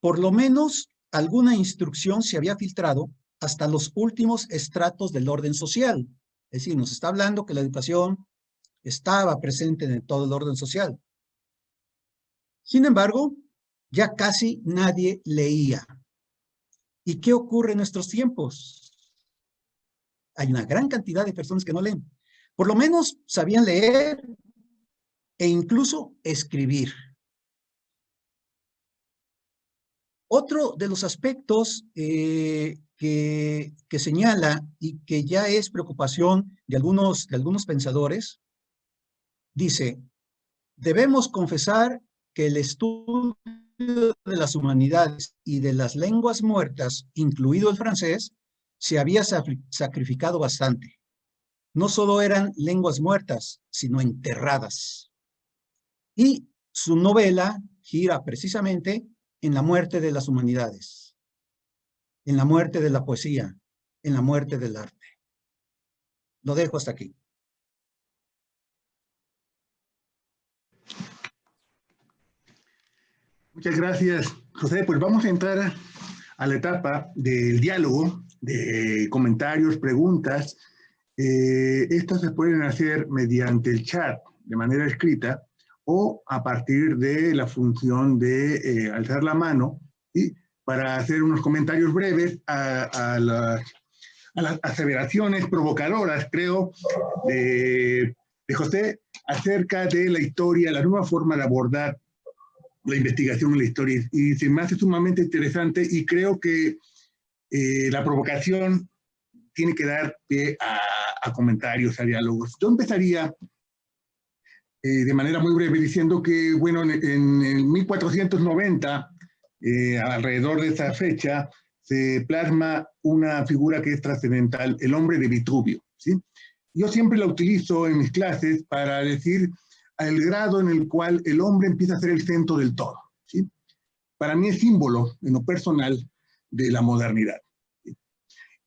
por lo menos alguna instrucción se había filtrado hasta los últimos estratos del orden social. Es decir, nos está hablando que la educación estaba presente en todo el orden social. Sin embargo, ya casi nadie leía. ¿Y qué ocurre en nuestros tiempos? Hay una gran cantidad de personas que no leen. Por lo menos sabían leer e incluso escribir. Otro de los aspectos que señala y que ya es preocupación de algunos pensadores, dice, debemos confesar que el estudio de las humanidades y de las lenguas muertas, incluido el francés, se había sacrificado bastante. No solo eran lenguas muertas, sino enterradas. Y su novela gira precisamente en la muerte de las humanidades, en la muerte de la poesía, en la muerte del arte. Lo dejo hasta aquí. Muchas gracias, José. Pues vamos a entrar a la etapa del diálogo, de comentarios, preguntas. Estas se pueden hacer mediante el chat de manera escrita o a partir de la función de alzar la mano y para hacer unos comentarios breves a las aseveraciones provocadoras, creo, de José acerca de la historia, la nueva forma de abordar la investigación en la historia. Y se me hace sumamente interesante y creo que la provocación tiene que dar pie a comentarios, a diálogos. Yo empezaría de manera muy breve diciendo que, bueno, en 1490, alrededor de esa fecha, se plasma una figura que es trascendental, el hombre de Vitruvio, ¿sí? Yo siempre la utilizo en mis clases para decir el grado en el cual el hombre empieza a ser el centro del todo, ¿sí? Para mí es símbolo, en lo personal, de la modernidad. ¿Sí?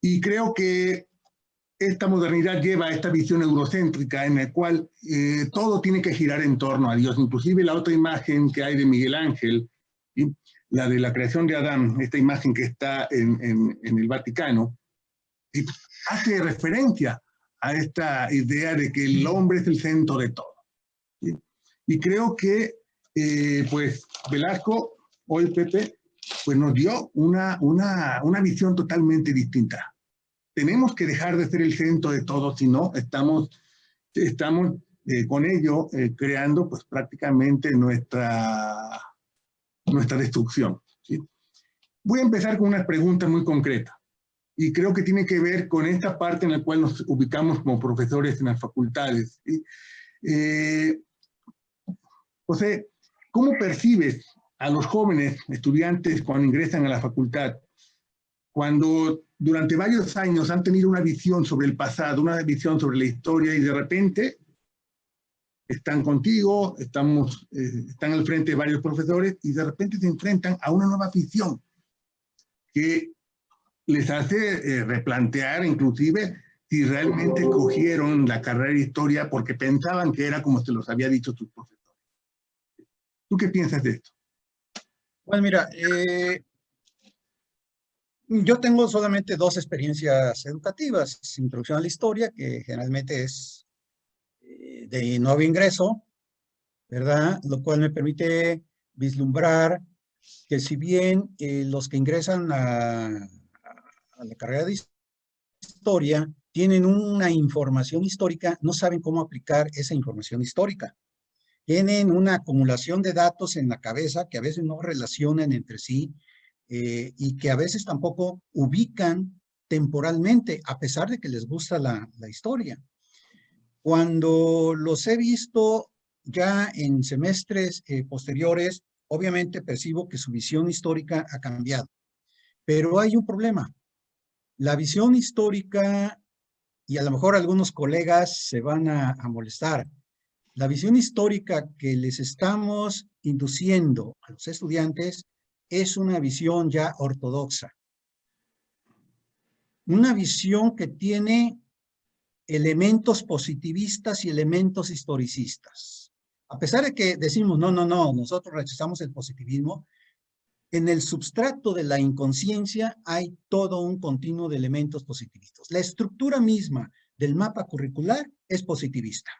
Y creo que esta modernidad lleva a esta visión eurocéntrica en la cual todo tiene que girar en torno a Dios. Inclusive la otra imagen que hay de Miguel Ángel, ¿sí? La de la creación de Adán, esta imagen que está en el Vaticano, ¿sí? Hace referencia a esta idea de que el hombre es el centro de todo. ¿Sí? Y creo que, pues, Velasco, hoy Pepe, pues nos dio una visión totalmente distinta. Tenemos que dejar de ser el centro de todo, si no, estamos con ello creando, pues, prácticamente nuestra destrucción. ¿Sí? Voy a empezar con una pregunta muy concreta. Y creo que tiene que ver con esta parte en la cual nos ubicamos como profesores en las facultades. ¿Sí? José, ¿cómo percibes a los jóvenes estudiantes cuando ingresan a la facultad? Cuando durante varios años han tenido una visión sobre el pasado, una visión sobre la historia y de repente están contigo, están al frente de varios profesores y de repente se enfrentan a una nueva visión que les hace replantear inclusive si realmente cogieron la carrera de historia porque pensaban que era como se los había dicho sus profesores. ¿Tú qué piensas de esto? Pues mira, yo tengo solamente 2 experiencias educativas. Introducción a la historia, que generalmente es de nuevo ingreso, ¿verdad? Lo cual me permite vislumbrar que si bien los que ingresan a la carrera de historia tienen una información histórica, no saben cómo aplicar esa información histórica. Tienen una acumulación de datos en la cabeza que a veces no relacionan entre sí y que a veces tampoco ubican temporalmente, a pesar de que les gusta la historia. Cuando los he visto ya en semestres posteriores, obviamente percibo que su visión histórica ha cambiado. Pero hay un problema. La visión histórica, y a lo mejor algunos colegas se van a molestar, la visión histórica que les estamos induciendo a los estudiantes es una visión ya ortodoxa. Una visión que tiene elementos positivistas y elementos historicistas. A pesar de que decimos, no, nosotros rechazamos el positivismo, en el substrato de la inconsciencia hay todo un continuo de elementos positivistas. La estructura misma del mapa curricular es positivista.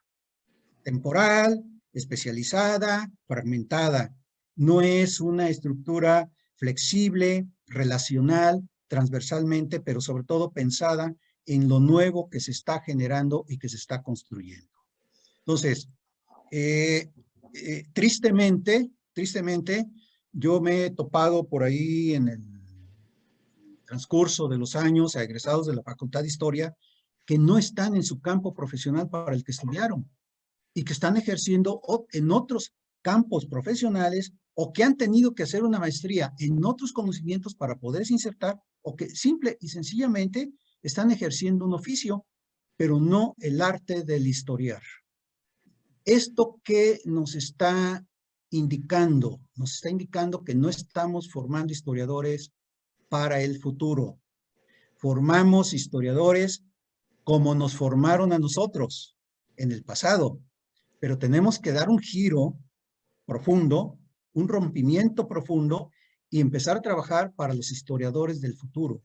Temporal, especializada, fragmentada. No es una estructura flexible, relacional, transversalmente, pero sobre todo pensada en lo nuevo que se está generando y que se está construyendo. Entonces, tristemente, yo me he topado por ahí en el transcurso de los años a egresados de la Facultad de Historia que no están en su campo profesional para el que estudiaron y que están ejerciendo en otros campos profesionales o que han tenido que hacer una maestría en otros conocimientos para poderse insertar o que simple y sencillamente están ejerciendo un oficio, pero no el arte del historiar. ¿Esto qué nos está indicando? Nos está indicando que no estamos formando historiadores para el futuro. Formamos historiadores como nos formaron a nosotros en el pasado, pero tenemos que dar un giro profundo, un rompimiento profundo y empezar a trabajar para los historiadores del futuro.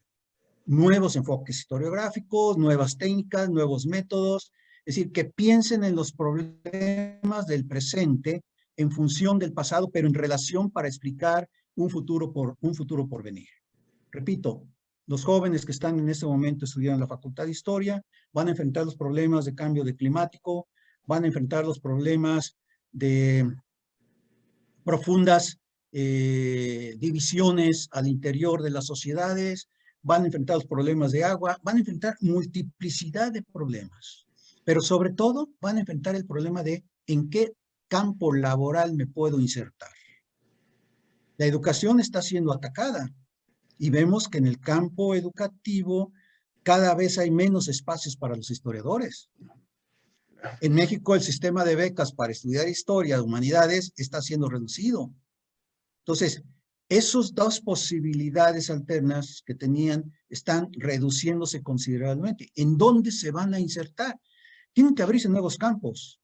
Nuevos enfoques historiográficos, nuevas técnicas, nuevos métodos, es decir, que piensen en los problemas del presente en función del pasado, pero en relación para explicar un futuro por venir. Repito, los jóvenes que están en este momento estudiando en la Facultad de Historia van a enfrentar los problemas de cambio climático, van a enfrentar los problemas de profundas divisiones al interior de las sociedades, van a enfrentar los problemas de agua, van a enfrentar multiplicidad de problemas, pero sobre todo van a enfrentar el problema de en qué campo laboral me puedo insertar. La educación está siendo atacada y vemos que en el campo educativo cada vez hay menos espacios para los historiadores. En México el sistema de becas para estudiar historia, humanidades, está siendo reducido. Entonces, esas dos posibilidades alternas que tenían están reduciéndose considerablemente. ¿En dónde se van a insertar? Tienen que abrirse nuevos campos.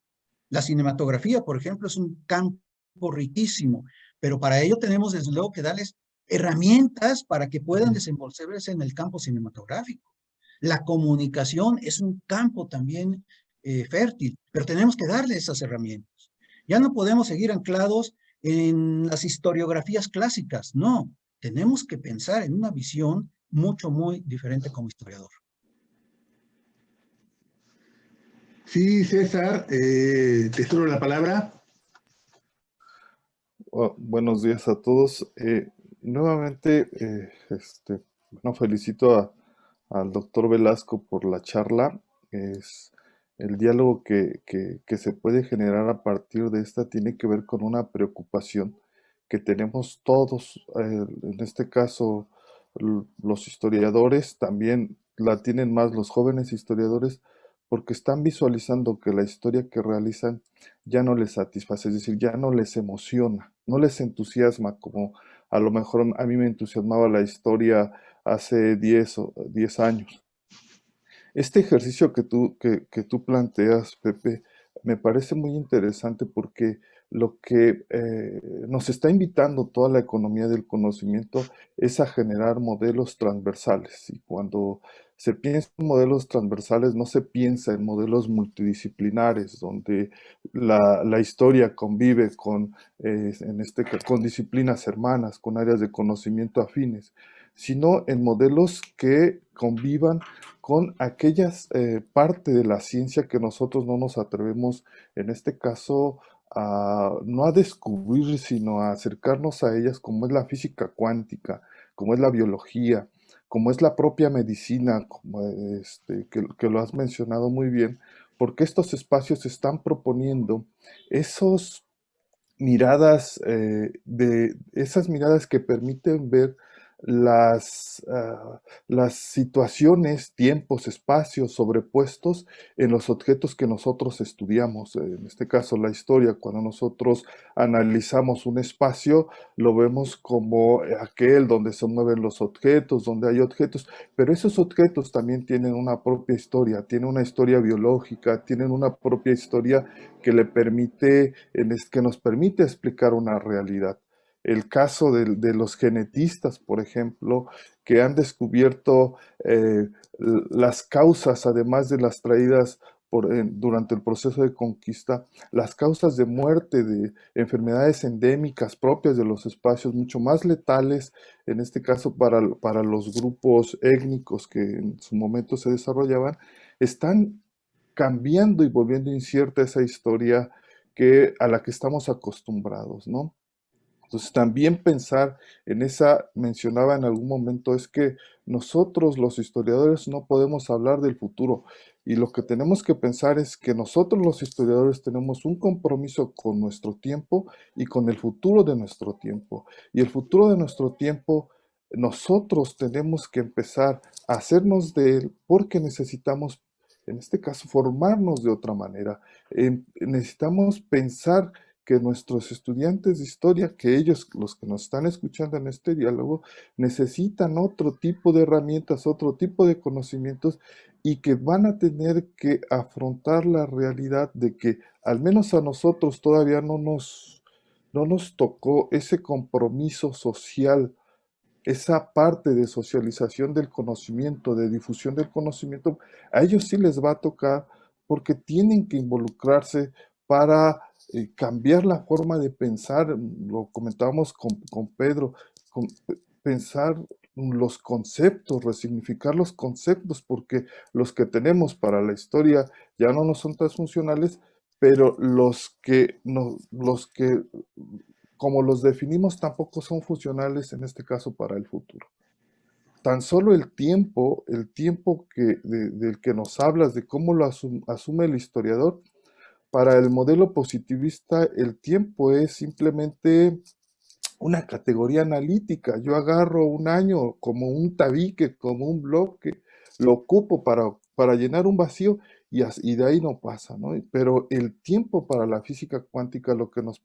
La cinematografía, por ejemplo, es un campo riquísimo, pero para ello tenemos desde luego que darles herramientas para que puedan desenvolverse en el campo cinematográfico. La comunicación es un campo también fértil, pero tenemos que darle esas herramientas. Ya no podemos seguir anclados en las historiografías clásicas, no, tenemos que pensar en una visión muy diferente como historiador. Sí, César, te cedo la palabra. Buenos días a todos. Nuevamente, bueno, felicito al doctor Velasco por la charla. Es el diálogo que se puede generar a partir de esta tiene que ver con una preocupación que tenemos todos, en este caso los historiadores, también la tienen más los jóvenes historiadores, porque están visualizando que la historia que realizan ya no les satisface, es decir, ya no les emociona, no les entusiasma como a lo mejor a mí me entusiasmaba la historia hace 10 años. Este ejercicio que tú planteas, Pepe, me parece muy interesante porque lo que nos está invitando toda la economía del conocimiento es a generar modelos transversales. Y cuando se piensa en modelos transversales, no se piensa en modelos multidisciplinares, donde la historia convive con disciplinas hermanas, con áreas de conocimiento afines, sino en modelos que convivan con aquellas parte de la ciencia que nosotros no nos atrevemos, en este caso, no a descubrir, sino a acercarnos a ellas, como es la física cuántica, como es la biología, como es la propia medicina, que lo has mencionado muy bien, porque estos espacios están proponiendo esos esas miradas que permiten ver las situaciones, tiempos, espacios sobrepuestos en los objetos que nosotros estudiamos. En este caso, la historia, cuando nosotros analizamos un espacio, lo vemos como aquel donde se mueven los objetos, donde hay objetos, pero esos objetos también tienen una propia historia, tienen una historia biológica, tienen una propia historia que que nos permite explicar una realidad. El caso de los genetistas, por ejemplo, que han descubierto las causas, además de las traídas durante el proceso de conquista, las causas de muerte de enfermedades endémicas propias de los espacios, mucho más letales, en este caso para los grupos étnicos que en su momento se desarrollaban, están cambiando y volviendo incierta esa historia a la que estamos acostumbrados, ¿no? Entonces también pensar en mencionaba en algún momento, es que nosotros los historiadores no podemos hablar del futuro. Y lo que tenemos que pensar es que nosotros los historiadores tenemos un compromiso con nuestro tiempo y con el futuro de nuestro tiempo. Y el futuro de nuestro tiempo, nosotros tenemos que empezar a hacernos de él porque necesitamos, en este caso, formarnos de otra manera. Necesitamos pensar que nuestros estudiantes de historia, que ellos, los que nos están escuchando en este diálogo, necesitan otro tipo de herramientas, otro tipo de conocimientos y que van a tener que afrontar la realidad de que al menos a nosotros todavía no nos tocó ese compromiso social, esa parte de socialización del conocimiento, de difusión del conocimiento. A ellos sí les va a tocar porque tienen que involucrarse para cambiar la forma de pensar. Lo comentábamos con Pedro, pensar los conceptos, resignificar los conceptos, porque los que tenemos para la historia ya no nos son tan funcionales, pero los que como los definimos tampoco son funcionales en este caso para el futuro. Tan solo el tiempo del que nos hablas, de cómo lo asume el historiador, para el modelo positivista el tiempo es simplemente una categoría analítica. Yo agarro un año como un tabique, como un bloque, lo ocupo para llenar un vacío y de ahí no pasa, ¿no? Pero el tiempo para la física cuántica lo que nos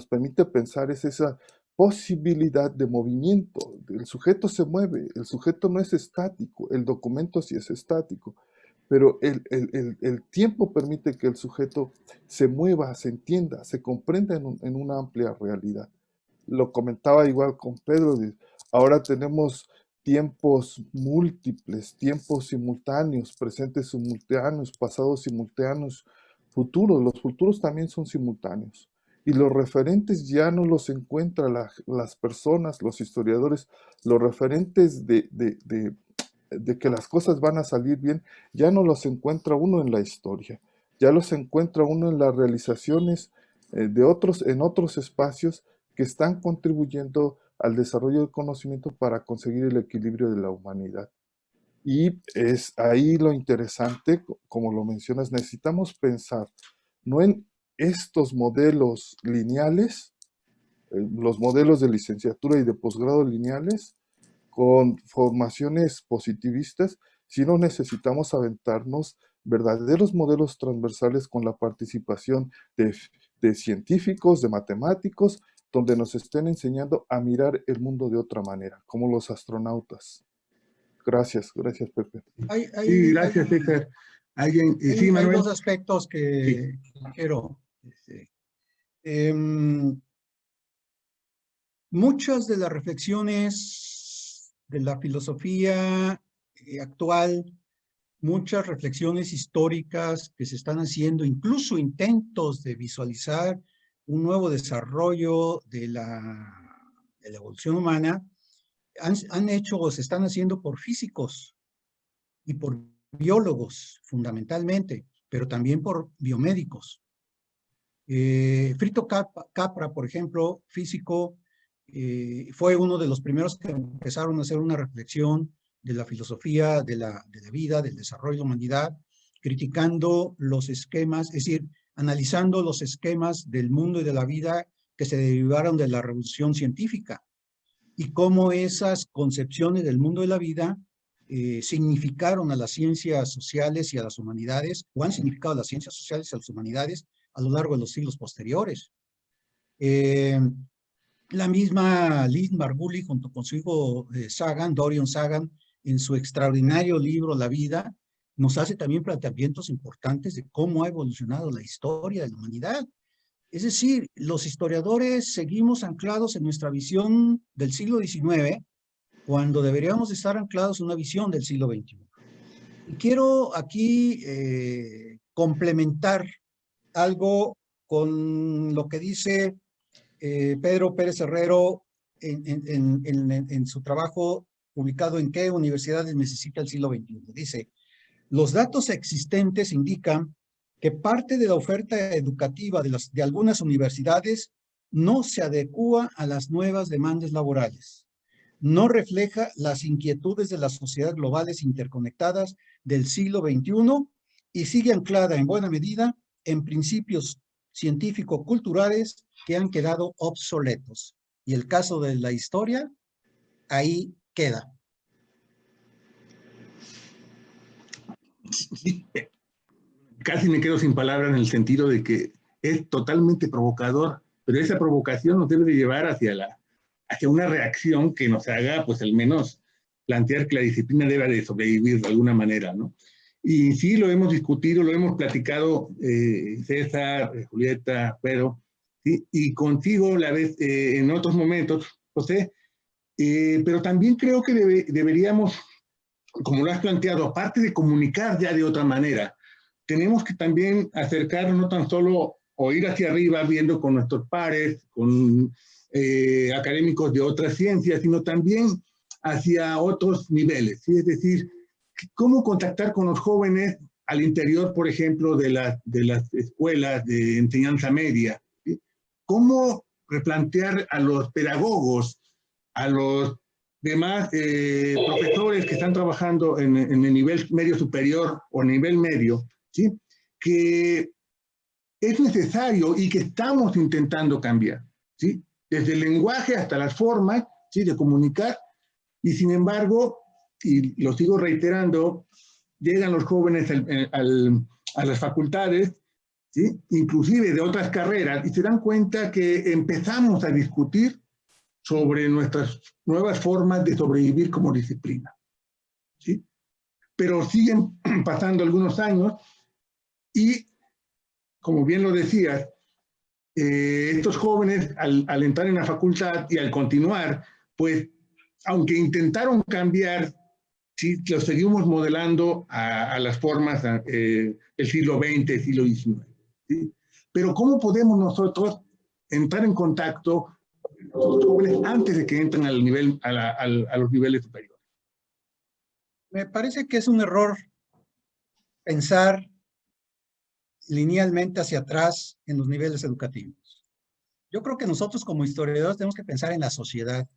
permite pensar es esa posibilidad de movimiento. El sujeto se mueve, el sujeto no es estático, el documento sí es estático, pero el tiempo permite que el sujeto se mueva, se entienda, se comprenda en una amplia realidad. Lo comentaba igual con Pedro, ahora tenemos tiempos múltiples, tiempos simultáneos, presentes simultáneos, pasados simultáneos, futuros. Los futuros también son simultáneos. Y los referentes ya no los encuentran las personas, los historiadores, los referentes de que las cosas van a salir bien, ya no los encuentra uno en la historia, ya los encuentra uno en las realizaciones en otros espacios que están contribuyendo al desarrollo del conocimiento para conseguir el equilibrio de la humanidad. Y es ahí lo interesante, como lo mencionas, necesitamos pensar no en estos modelos lineales, los modelos de licenciatura y de posgrado lineales, con formaciones positivistas, sino necesitamos aventarnos verdaderos modelos transversales con la participación de científicos, de matemáticos, donde nos estén enseñando a mirar el mundo de otra manera, como los astronautas. Gracias Pepe. Sí, gracias César. Sí, Manuel. Hay dos aspectos que quiero. Muchas de las reflexiones de la filosofía actual, muchas reflexiones históricas que se están haciendo, incluso intentos de visualizar un nuevo desarrollo de la evolución humana, han hecho o se están haciendo por físicos y por biólogos, fundamentalmente, pero también por biomédicos. Fritjo Capra, por ejemplo, físico, fue uno de los primeros que empezaron a hacer una reflexión de la filosofía, de la vida, del desarrollo de la humanidad, criticando los esquemas, es decir, analizando los esquemas del mundo y de la vida que se derivaron de la revolución científica y cómo esas concepciones del mundo de la vida significaron a las ciencias sociales y a las humanidades, o han significado a las ciencias sociales y a las humanidades a lo largo de los siglos posteriores. La misma Liz Margulis, junto con su hijo Dorian Sagan, en su extraordinario libro La Vida, nos hace también planteamientos importantes de cómo ha evolucionado la historia de la humanidad. Es decir, los historiadores seguimos anclados en nuestra visión del siglo XIX, cuando deberíamos estar anclados en una visión del siglo XXI. Y quiero aquí complementar algo con lo que dice Pedro Pérez Herrero en su trabajo publicado en ¿Qué universidades necesita el siglo XXI? Dice, los datos existentes indican que parte de la oferta educativa de algunas universidades no se adecúa a las nuevas demandas laborales, no refleja las inquietudes de las sociedades globales interconectadas, del siglo XXI y sigue anclada en buena medida en principios científico-culturales que han quedado obsoletos. Y el caso de la historia, ahí queda. Sí, casi me quedo sin palabras en el sentido de que es totalmente provocador, pero esa provocación nos debe de llevar hacia una reacción que nos haga, pues al menos, plantear que la disciplina debe de sobrevivir de alguna manera, ¿no? Y sí, lo hemos discutido, lo hemos platicado, César, Julieta, Pedro, ¿sí? Y contigo la vez, en otros momentos, José, pero también creo que deberíamos, como lo has planteado, aparte de comunicar ya de otra manera, tenemos que también acercarnos no tan solo o ir hacia arriba viendo con nuestros pares, con académicos de otras ciencias, sino también hacia otros niveles, ¿sí? Es decir, cómo contactar con los jóvenes al interior, por ejemplo, de las escuelas de enseñanza media, ¿sí? Cómo replantear a los pedagogos, a los demás profesores que están trabajando en el nivel medio superior o nivel medio, ¿sí? Que es necesario y que estamos intentando cambiar, ¿sí? Desde el lenguaje hasta las formas, ¿sí? De comunicar, y sin embargo, y lo sigo reiterando, llegan los jóvenes a las facultades, ¿sí? Inclusive de otras carreras, y se dan cuenta que empezamos a discutir sobre nuestras nuevas formas de sobrevivir como disciplina, ¿sí? Pero siguen pasando algunos años y, como bien lo decías, estos jóvenes al entrar en la facultad y al continuar, pues, aunque intentaron cambiar, sí, los seguimos modelando a las formas del siglo XX, siglo XIX, ¿sí? Pero ¿cómo podemos nosotros entrar en contacto con los jóvenes antes de que entren a los niveles superiores? Me parece que es un error pensar linealmente hacia atrás en los niveles educativos. Yo creo que nosotros como historiadores tenemos que pensar en la sociedad,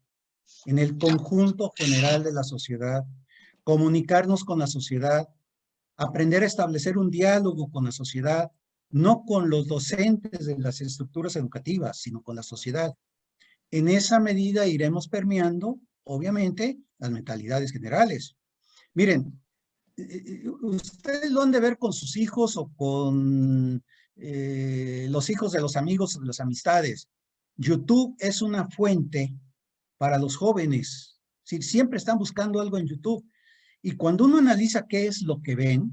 en el conjunto general de la sociedad, comunicarnos con la sociedad, aprender a establecer un diálogo con la sociedad, no con los docentes de las estructuras educativas, sino con la sociedad. En esa medida iremos permeando, obviamente, las mentalidades generales. Miren, ustedes lo han de ver con sus hijos o con los hijos de los amigos o de las amistades. YouTube es una fuente para los jóvenes. Sí, siempre están buscando algo en YouTube. Y cuando uno analiza qué es lo que ven,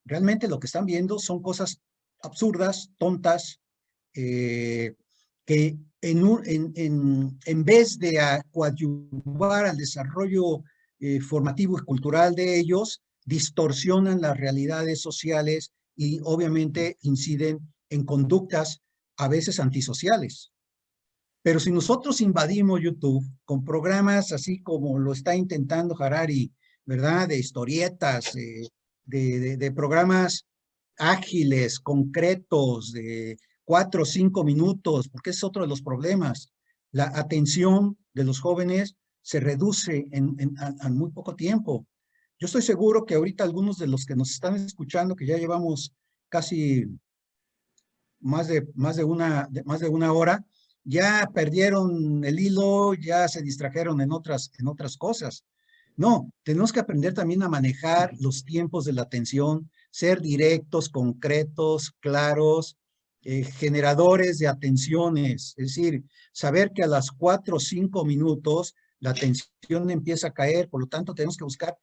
realmente lo que están viendo son cosas absurdas, tontas, que en vez de coadyuvar al desarrollo formativo y cultural de ellos, distorsionan las realidades sociales y obviamente inciden en conductas a veces antisociales. Pero si nosotros invadimos YouTube con programas así como lo está intentando Harari, ¿verdad? De historietas, de programas ágiles, concretos, de 4 o 5 minutos, porque es otro de los problemas. La atención de los jóvenes se reduce a muy poco tiempo. Yo estoy seguro que ahorita algunos de los que nos están escuchando, que ya llevamos casi más de una hora, ya perdieron el hilo, ya se distrajeron en otras cosas. No, tenemos que aprender también a manejar los tiempos de la atención, ser directos, concretos, claros, generadores de atenciones, es decir, saber que a las 4 o 5 minutos la atención empieza a caer, por lo tanto tenemos que buscar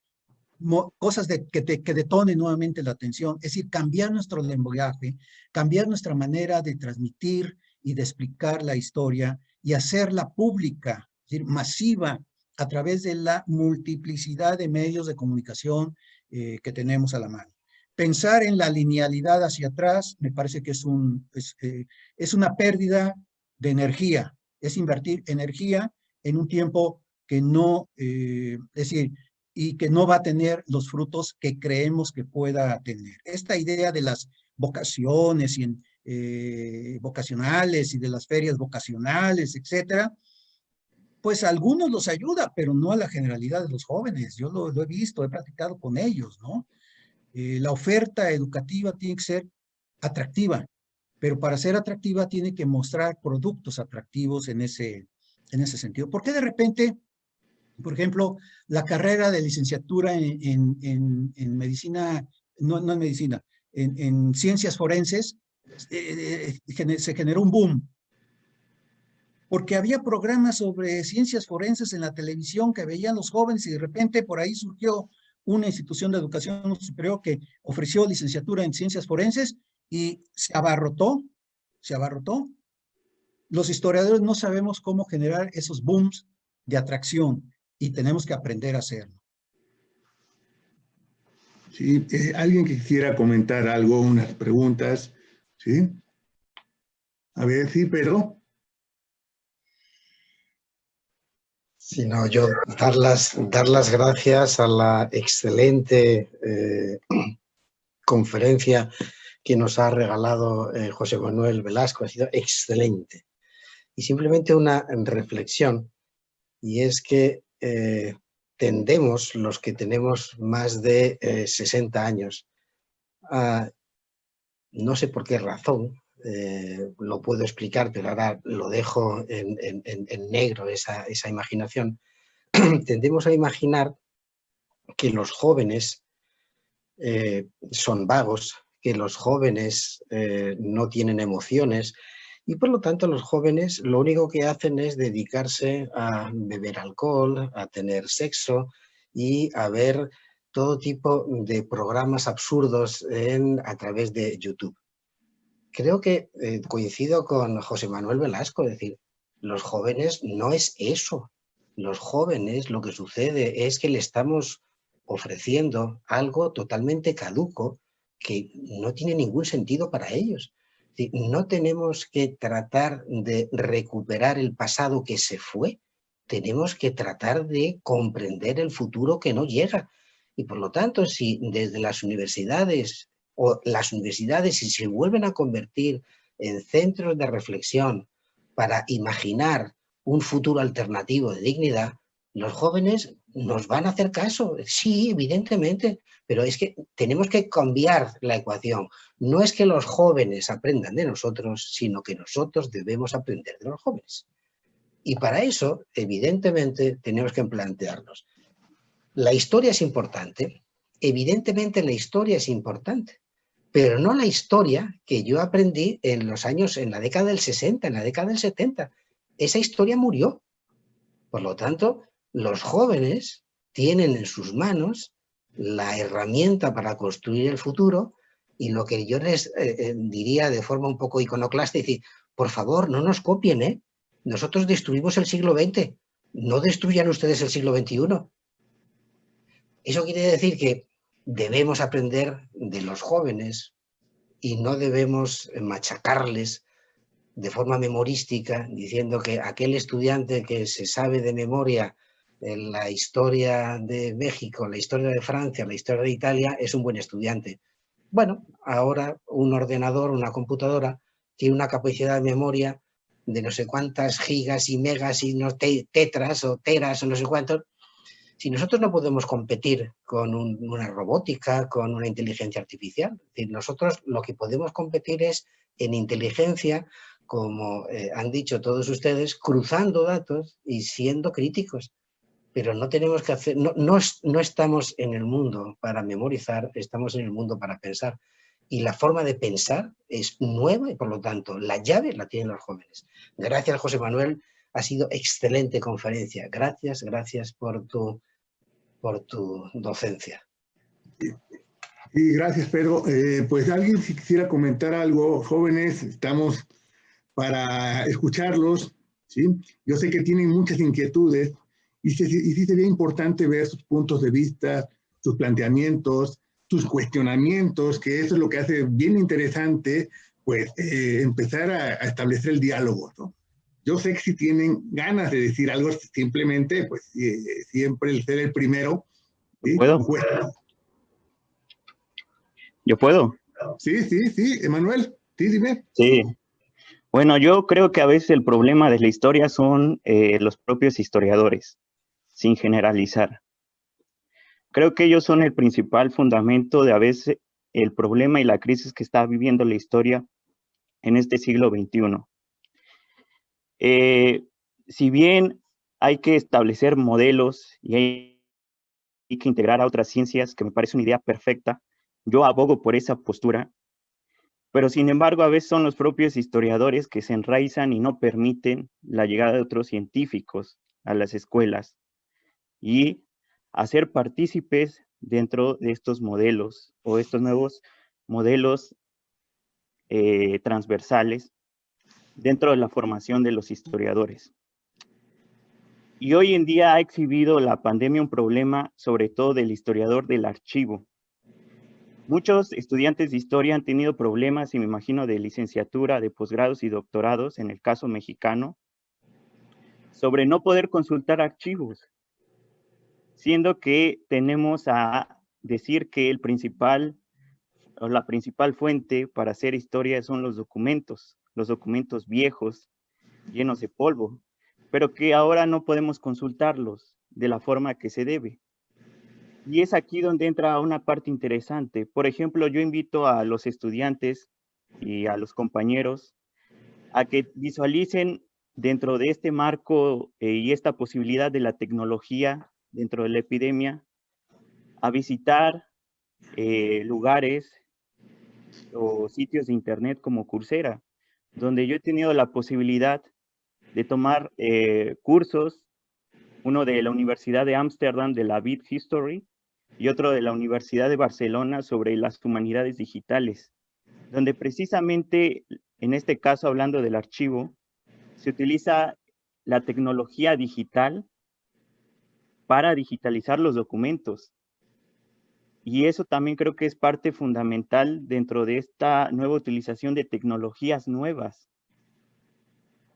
cosas que detonen nuevamente la atención, es decir, cambiar nuestro lenguaje, cambiar nuestra manera de transmitir y de explicar la historia y hacerla pública, es decir, masiva, a través de la multiplicidad de medios de comunicación que tenemos a la mano. Pensar en la linealidad hacia atrás me parece que es una pérdida de energía, es invertir energía en un tiempo que no, es decir, y que no va a tener los frutos que creemos que pueda tener. Esta idea de las vocaciones y vocacionales y de las ferias vocacionales, etcétera, pues a algunos los ayuda, pero no a la generalidad de los jóvenes. Yo lo he visto, he practicado con ellos, ¿no? La oferta educativa tiene que ser atractiva, pero para ser atractiva tiene que mostrar productos atractivos en ese sentido. ¿Por qué de repente, por ejemplo, la carrera de licenciatura en medicina, no en medicina, en ciencias forenses, se generó un boom? Porque había programas sobre ciencias forenses en la televisión que veían los jóvenes y de repente por ahí surgió una institución de educación superior que ofreció licenciatura en ciencias forenses y se abarrotó, se abarrotó. Los historiadores no sabemos cómo generar esos booms de atracción y tenemos que aprender a hacerlo. Sí, alguien que quisiera comentar algo, unas preguntas, ¿sí? A ver, sí, Pedro. Sí, no, yo dar las gracias a la excelente conferencia que nos ha regalado José Manuel Velasco, ha sido excelente. Y simplemente una reflexión, y es que tendemos, los que tenemos más de 60 años, no sé por qué razón, lo puedo explicar, pero ahora lo dejo en negro, esa imaginación, tendemos a imaginar que los jóvenes son vagos, que los jóvenes no tienen emociones y por lo tanto los jóvenes lo único que hacen es dedicarse a beber alcohol, a tener sexo y a ver todo tipo de programas absurdos a través de YouTube. Creo que coincido con José Manuel Velasco, es decir, los jóvenes no es eso. Los jóvenes lo que sucede es que le estamos ofreciendo algo totalmente caduco que no tiene ningún sentido para ellos. Es decir, no tenemos que tratar de recuperar el pasado que se fue, tenemos que tratar de comprender el futuro que no llega. Y por lo tanto, si desde las universidades si se vuelven a convertir en centros de reflexión para imaginar un futuro alternativo de dignidad, los jóvenes nos van a hacer caso. Sí, evidentemente, pero es que tenemos que cambiar la ecuación. No es que los jóvenes aprendan de nosotros, sino que nosotros debemos aprender de los jóvenes. Y para eso, evidentemente, tenemos que plantearnos. La historia es importante. Evidentemente, la historia es importante. Pero no la historia que yo aprendí en la década del 60, en la década del 70. Esa historia murió. Por lo tanto, los jóvenes tienen en sus manos la herramienta para construir el futuro y lo que yo les diría de forma un poco iconoclasta, es decir, por favor, no nos copien, ¿eh? Nosotros destruimos el siglo XX, no destruyan ustedes el siglo XXI. Eso quiere decir que debemos aprender de los jóvenes y no debemos machacarles de forma memorística, diciendo que aquel estudiante que se sabe de memoria la historia de México, la historia de Francia, la historia de Italia, es un buen estudiante. Bueno, ahora un ordenador, una computadora, tiene una capacidad de memoria de no sé cuántas gigas y megas y no tetras o teras o no sé cuántos. Si nosotros no podemos competir con una robótica, con una inteligencia artificial, es decir, nosotros lo que podemos competir es en inteligencia, como han dicho todos ustedes, cruzando datos y siendo críticos. Pero no tenemos que hacer, no estamos en el mundo para memorizar, estamos en el mundo para pensar. Y la forma de pensar es nueva y por lo tanto la llave la tienen los jóvenes. Gracias, José Manuel. Ha sido excelente conferencia. Gracias por tu docencia. Sí, gracias, Pedro. Pues alguien si quisiera comentar algo, jóvenes, estamos para escucharlos, ¿sí? Yo sé que tienen muchas inquietudes y sí sería importante ver sus puntos de vista, sus planteamientos, sus cuestionamientos, que eso es lo que hace bien interesante, pues, empezar a establecer el diálogo, ¿no? Yo sé que si tienen ganas de decir algo, simplemente, pues, siempre el ser el primero, ¿sí? ¿Puedo? ¿Yo puedo? Sí, Emanuel, sí, dime. Sí. Bueno, yo creo que a veces el problema de la historia son los propios historiadores, sin generalizar. Creo que ellos son el principal fundamento de a veces el problema y la crisis que está viviendo la historia en este siglo XXI. Si bien hay que establecer modelos y hay que integrar a otras ciencias, que me parece una idea perfecta, yo abogo por esa postura, pero sin embargo a veces son los propios historiadores que se enraizan y no permiten la llegada de otros científicos a las escuelas y hacer partícipes dentro de estos modelos o estos nuevos modelos transversales dentro de la formación de los historiadores. Y hoy en día ha exhibido la pandemia un problema, sobre todo del historiador del archivo. Muchos estudiantes de historia han tenido problemas, y me imagino de licenciatura, de posgrados y doctorados, en el caso mexicano, sobre no poder consultar archivos, siendo que tenemos a decir que el principal o la principal fuente para hacer historia son los documentos viejos, llenos de polvo, pero que ahora no podemos consultarlos de la forma que se debe. Y es aquí donde entra una parte interesante. Por ejemplo, yo invito a los estudiantes y a los compañeros a que visualicen dentro de este marco y esta posibilidad de la tecnología dentro de la epidemia, a visitar lugares o sitios de internet como Coursera, donde yo he tenido la posibilidad de tomar cursos, uno de la Universidad de Ámsterdam de la Vid History y otro de la Universidad de Barcelona sobre las humanidades digitales, donde precisamente, en este caso hablando del archivo, se utiliza la tecnología digital para digitalizar los documentos. Y eso también creo que es parte fundamental dentro de esta nueva utilización de tecnologías nuevas.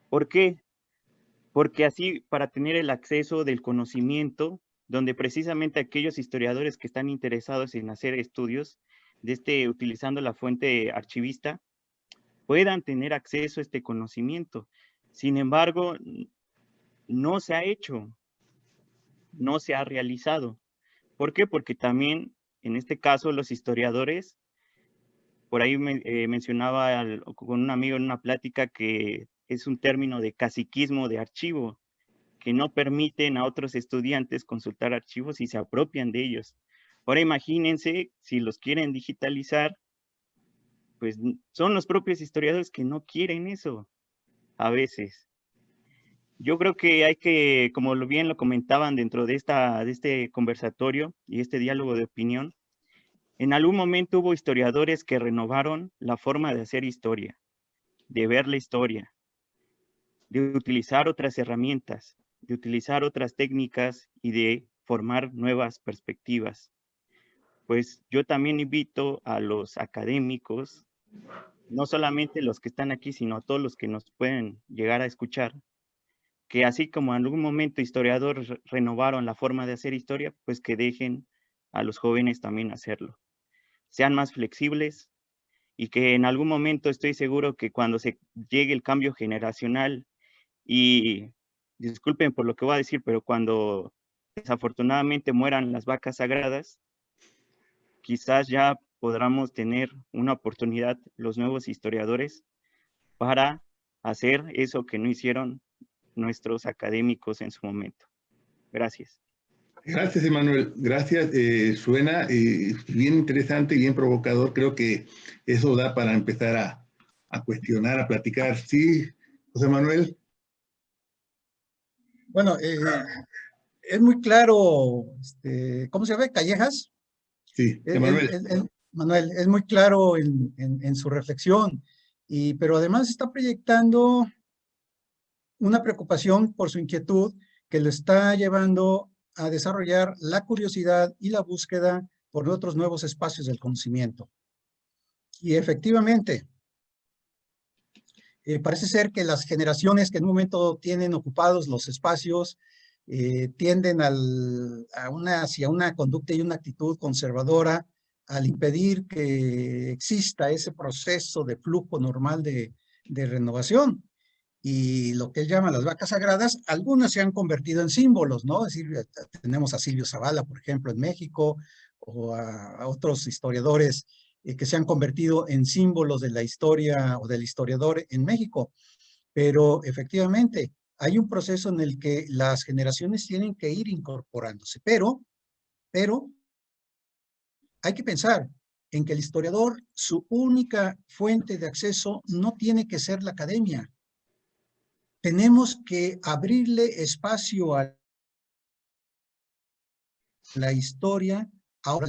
¿Por qué? Porque así, para tener el acceso del conocimiento, donde precisamente aquellos historiadores que están interesados en hacer estudios utilizando la fuente archivista, puedan tener acceso a este conocimiento. Sin embargo, no se ha hecho, no se ha realizado. ¿Por qué? Porque también, en este caso, los historiadores, por ahí mencionaba con un amigo en una plática que es un término de caciquismo de archivo, que no permiten a otros estudiantes consultar archivos y se apropian de ellos. Ahora imagínense, si los quieren digitalizar, pues son los propios historiadores que no quieren eso, a veces. Yo creo que hay que, como bien lo comentaban dentro de este conversatorio y este diálogo de opinión, en algún momento hubo historiadores que renovaron la forma de hacer historia, de ver la historia, de utilizar otras herramientas, de utilizar otras técnicas y de formar nuevas perspectivas. Pues yo también invito a los académicos, no solamente los que están aquí, sino a todos los que nos pueden llegar a escuchar, que así como en algún momento historiadores renovaron la forma de hacer historia, pues que dejen a los jóvenes también hacerlo. Sean más flexibles y que en algún momento estoy seguro que cuando se llegue el cambio generacional y disculpen por lo que voy a decir, pero cuando desafortunadamente mueran las vacas sagradas, quizás ya podamos tener una oportunidad los nuevos historiadores para hacer eso que no hicieron nuestros académicos en su momento. Gracias. Gracias, Emanuel. Gracias. Suena bien interesante y bien provocador. Creo que eso da para empezar a cuestionar, a platicar. Sí, José Manuel. Bueno, es muy claro, ¿cómo se llama? ¿Callejas? Sí, Emanuel. Manuel, es muy claro en su reflexión, pero además está proyectando una preocupación por su inquietud que lo está llevando a desarrollar la curiosidad y la búsqueda por otros nuevos espacios del conocimiento. Y efectivamente, parece ser que las generaciones que en un momento tienen ocupados los espacios tienden hacia una conducta y una actitud conservadora al impedir que exista ese proceso de flujo normal de renovación. y lo que él llama las vacas sagradas, algunas se han convertido en símbolos, ¿no? Es decir, tenemos a Silvio Zavala, por ejemplo, en México, o a otros historiadores que se han convertido en símbolos de la historia o del historiador en México. Pero efectivamente, hay un proceso en el que las generaciones tienen que ir incorporándose, pero hay que pensar en que el historiador, su única fuente de acceso no tiene que ser la academia. Tenemos que abrirle espacio a la historia a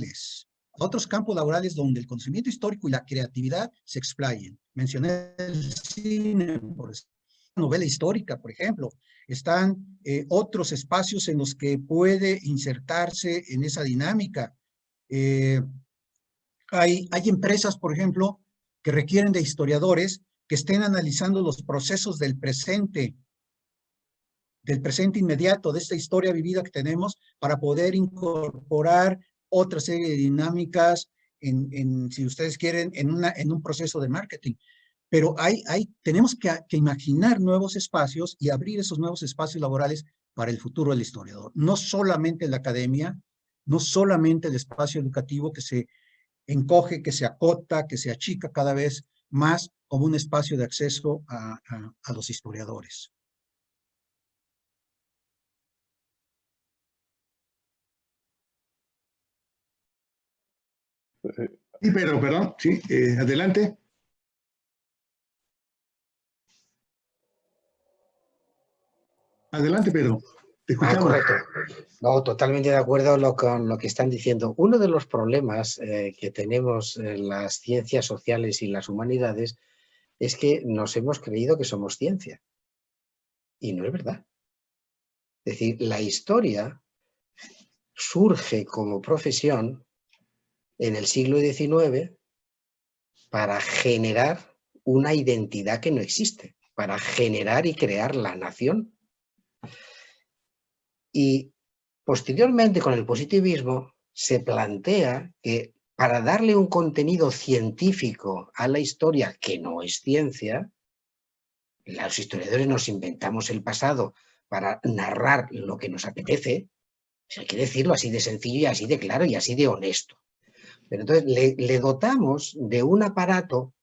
otros campos laborales donde el conocimiento histórico y la creatividad se explayen. Mencioné el cine, por ejemplo, novela histórica, por ejemplo. Están otros espacios en los que puede insertarse en esa dinámica. Hay empresas, por ejemplo, que requieren de historiadores que estén analizando los procesos del presente inmediato, de esta historia vivida que tenemos, para poder incorporar otra serie de dinámicas si ustedes quieren, en un proceso de marketing. Pero tenemos que imaginar nuevos espacios y abrir esos nuevos espacios laborales para el futuro del historiador. No solamente la academia, no solamente el espacio educativo que se encoge, que se acota, que se achica cada vez más como un espacio de acceso a los historiadores. Sí, Pedro, perdón, sí, adelante. Adelante, Pedro, te escuchamos. Correcto. No, totalmente de acuerdo con lo que están diciendo. Uno de los problemas que tenemos en las ciencias sociales y las humanidades es que nos hemos creído que somos ciencia. Y no es verdad. Es decir, la historia surge como profesión en el siglo XIX para generar una identidad que no existe, para generar y crear la nación. Y posteriormente, con el positivismo, se plantea que para darle un contenido científico a la historia que no es ciencia, los historiadores nos inventamos el pasado para narrar lo que nos apetece, hay que decirlo así de sencillo y así de claro y así de honesto. Pero entonces le dotamos de un aparato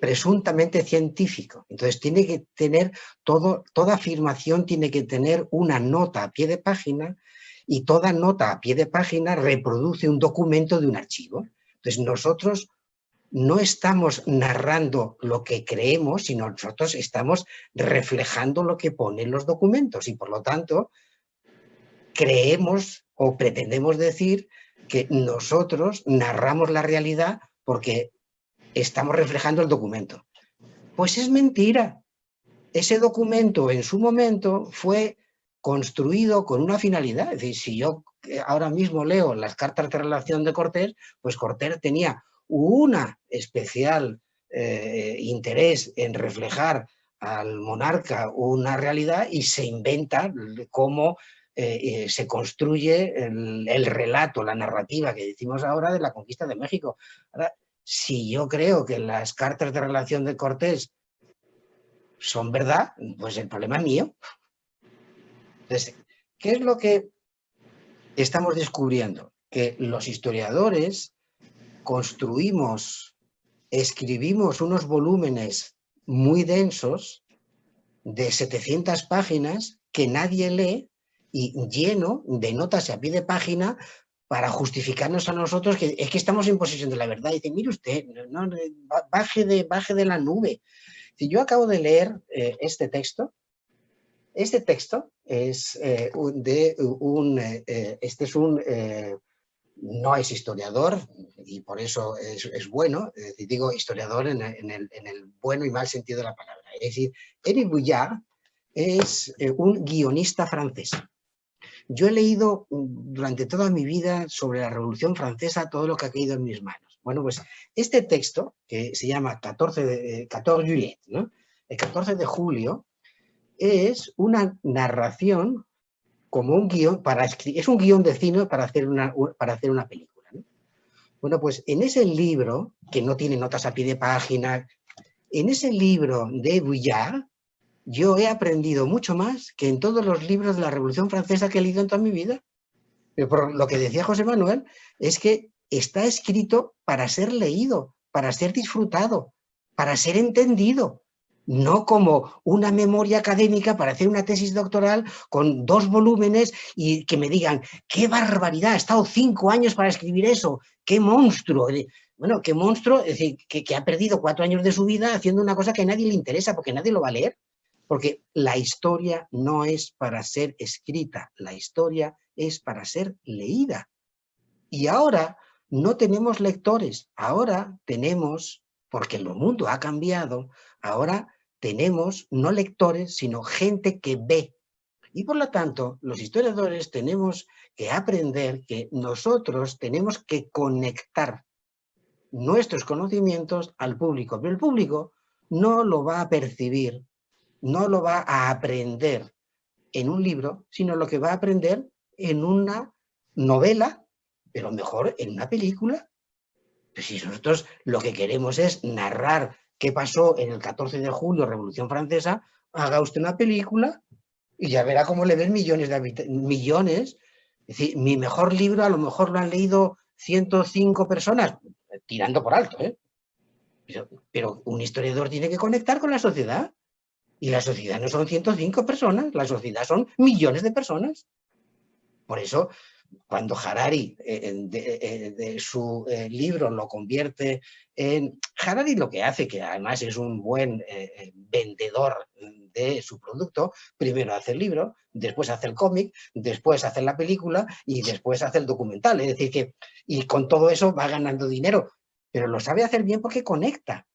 presuntamente científico. Entonces tiene que tener toda afirmación tiene que tener una nota a pie de página, y toda nota a pie de página reproduce un documento de un archivo. Entonces nosotros no estamos narrando lo que creemos, sino nosotros estamos reflejando lo que ponen los documentos, y por lo tanto creemos o pretendemos decir que nosotros narramos la realidad porque estamos reflejando el documento. Pues es mentira. Ese documento en su momento fue construido con una finalidad. Es decir, si yo ahora mismo leo las cartas de relación de Cortés, pues Cortés tenía una especial interés en reflejar al monarca una realidad, y se inventa cómo se construye el relato, la narrativa que decimos ahora de la conquista de México. Ahora, si yo creo que las cartas de relación de Cortés son verdad, pues el problema es mío. Entonces, ¿qué es lo que estamos descubriendo? Que los historiadores escribimos unos volúmenes muy densos de 700 páginas que nadie lee, y lleno de notas a pie de página para justificarnos a nosotros que es que estamos en posesión de la verdad. Y dice, mire usted, no, baje de la nube. Si yo acabo de leer este texto es no es historiador, y por eso es bueno, digo historiador en el bueno y mal sentido de la palabra. Es decir, Éric Vuillard es un guionista francés. Yo he leído durante toda mi vida sobre la Revolución Francesa todo lo que ha caído en mis manos. Bueno, pues este texto, que se llama 14 juillet, ¿no? El 14 de julio, es una narración como un guión es un guión de cine para hacer una película, ¿no? Bueno, pues en ese libro, que no tiene notas a pie de página, en ese libro de Vuillard, yo he aprendido mucho más que en todos los libros de la Revolución Francesa que he leído en toda mi vida. Pero por lo que decía José Manuel, es que está escrito para ser leído, para ser disfrutado, para ser entendido, no como una memoria académica para hacer una tesis doctoral con 2 volúmenes y que me digan, ¡qué barbaridad! Ha estado 5 años para escribir eso, ¡qué monstruo! Bueno, qué monstruo, es decir, que ha perdido 4 años de su vida haciendo una cosa que a nadie le interesa porque nadie lo va a leer. Porque la historia no es para ser escrita, la historia es para ser leída. Y ahora no tenemos lectores, ahora tenemos, porque el mundo ha cambiado, ahora tenemos no lectores, sino gente que ve. Y por lo tanto, los historiadores tenemos que aprender que nosotros tenemos que conectar nuestros conocimientos al público, pero el público no lo va a percibir, no lo va a aprender en un libro, sino lo que va a aprender en una novela, pero mejor en una película. Pues si nosotros lo que queremos es narrar qué pasó en el 14 de julio, Revolución Francesa, haga usted una película y ya verá cómo le ven millones de habitantes, millones. Es decir, mi mejor libro a lo mejor lo han leído 105 personas, tirando por alto, ¿eh? Pero un historiador tiene que conectar con la sociedad. Y la sociedad no son 105 personas, la sociedad son millones de personas. Por eso, cuando Harari de su libro lo convierte en... Harari lo que hace, que además es un buen vendedor de su producto, primero hace el libro, después hace el cómic, después hace la película y después hace el documental. Es decir, que y con todo eso va ganando dinero, pero lo sabe hacer bien porque conecta.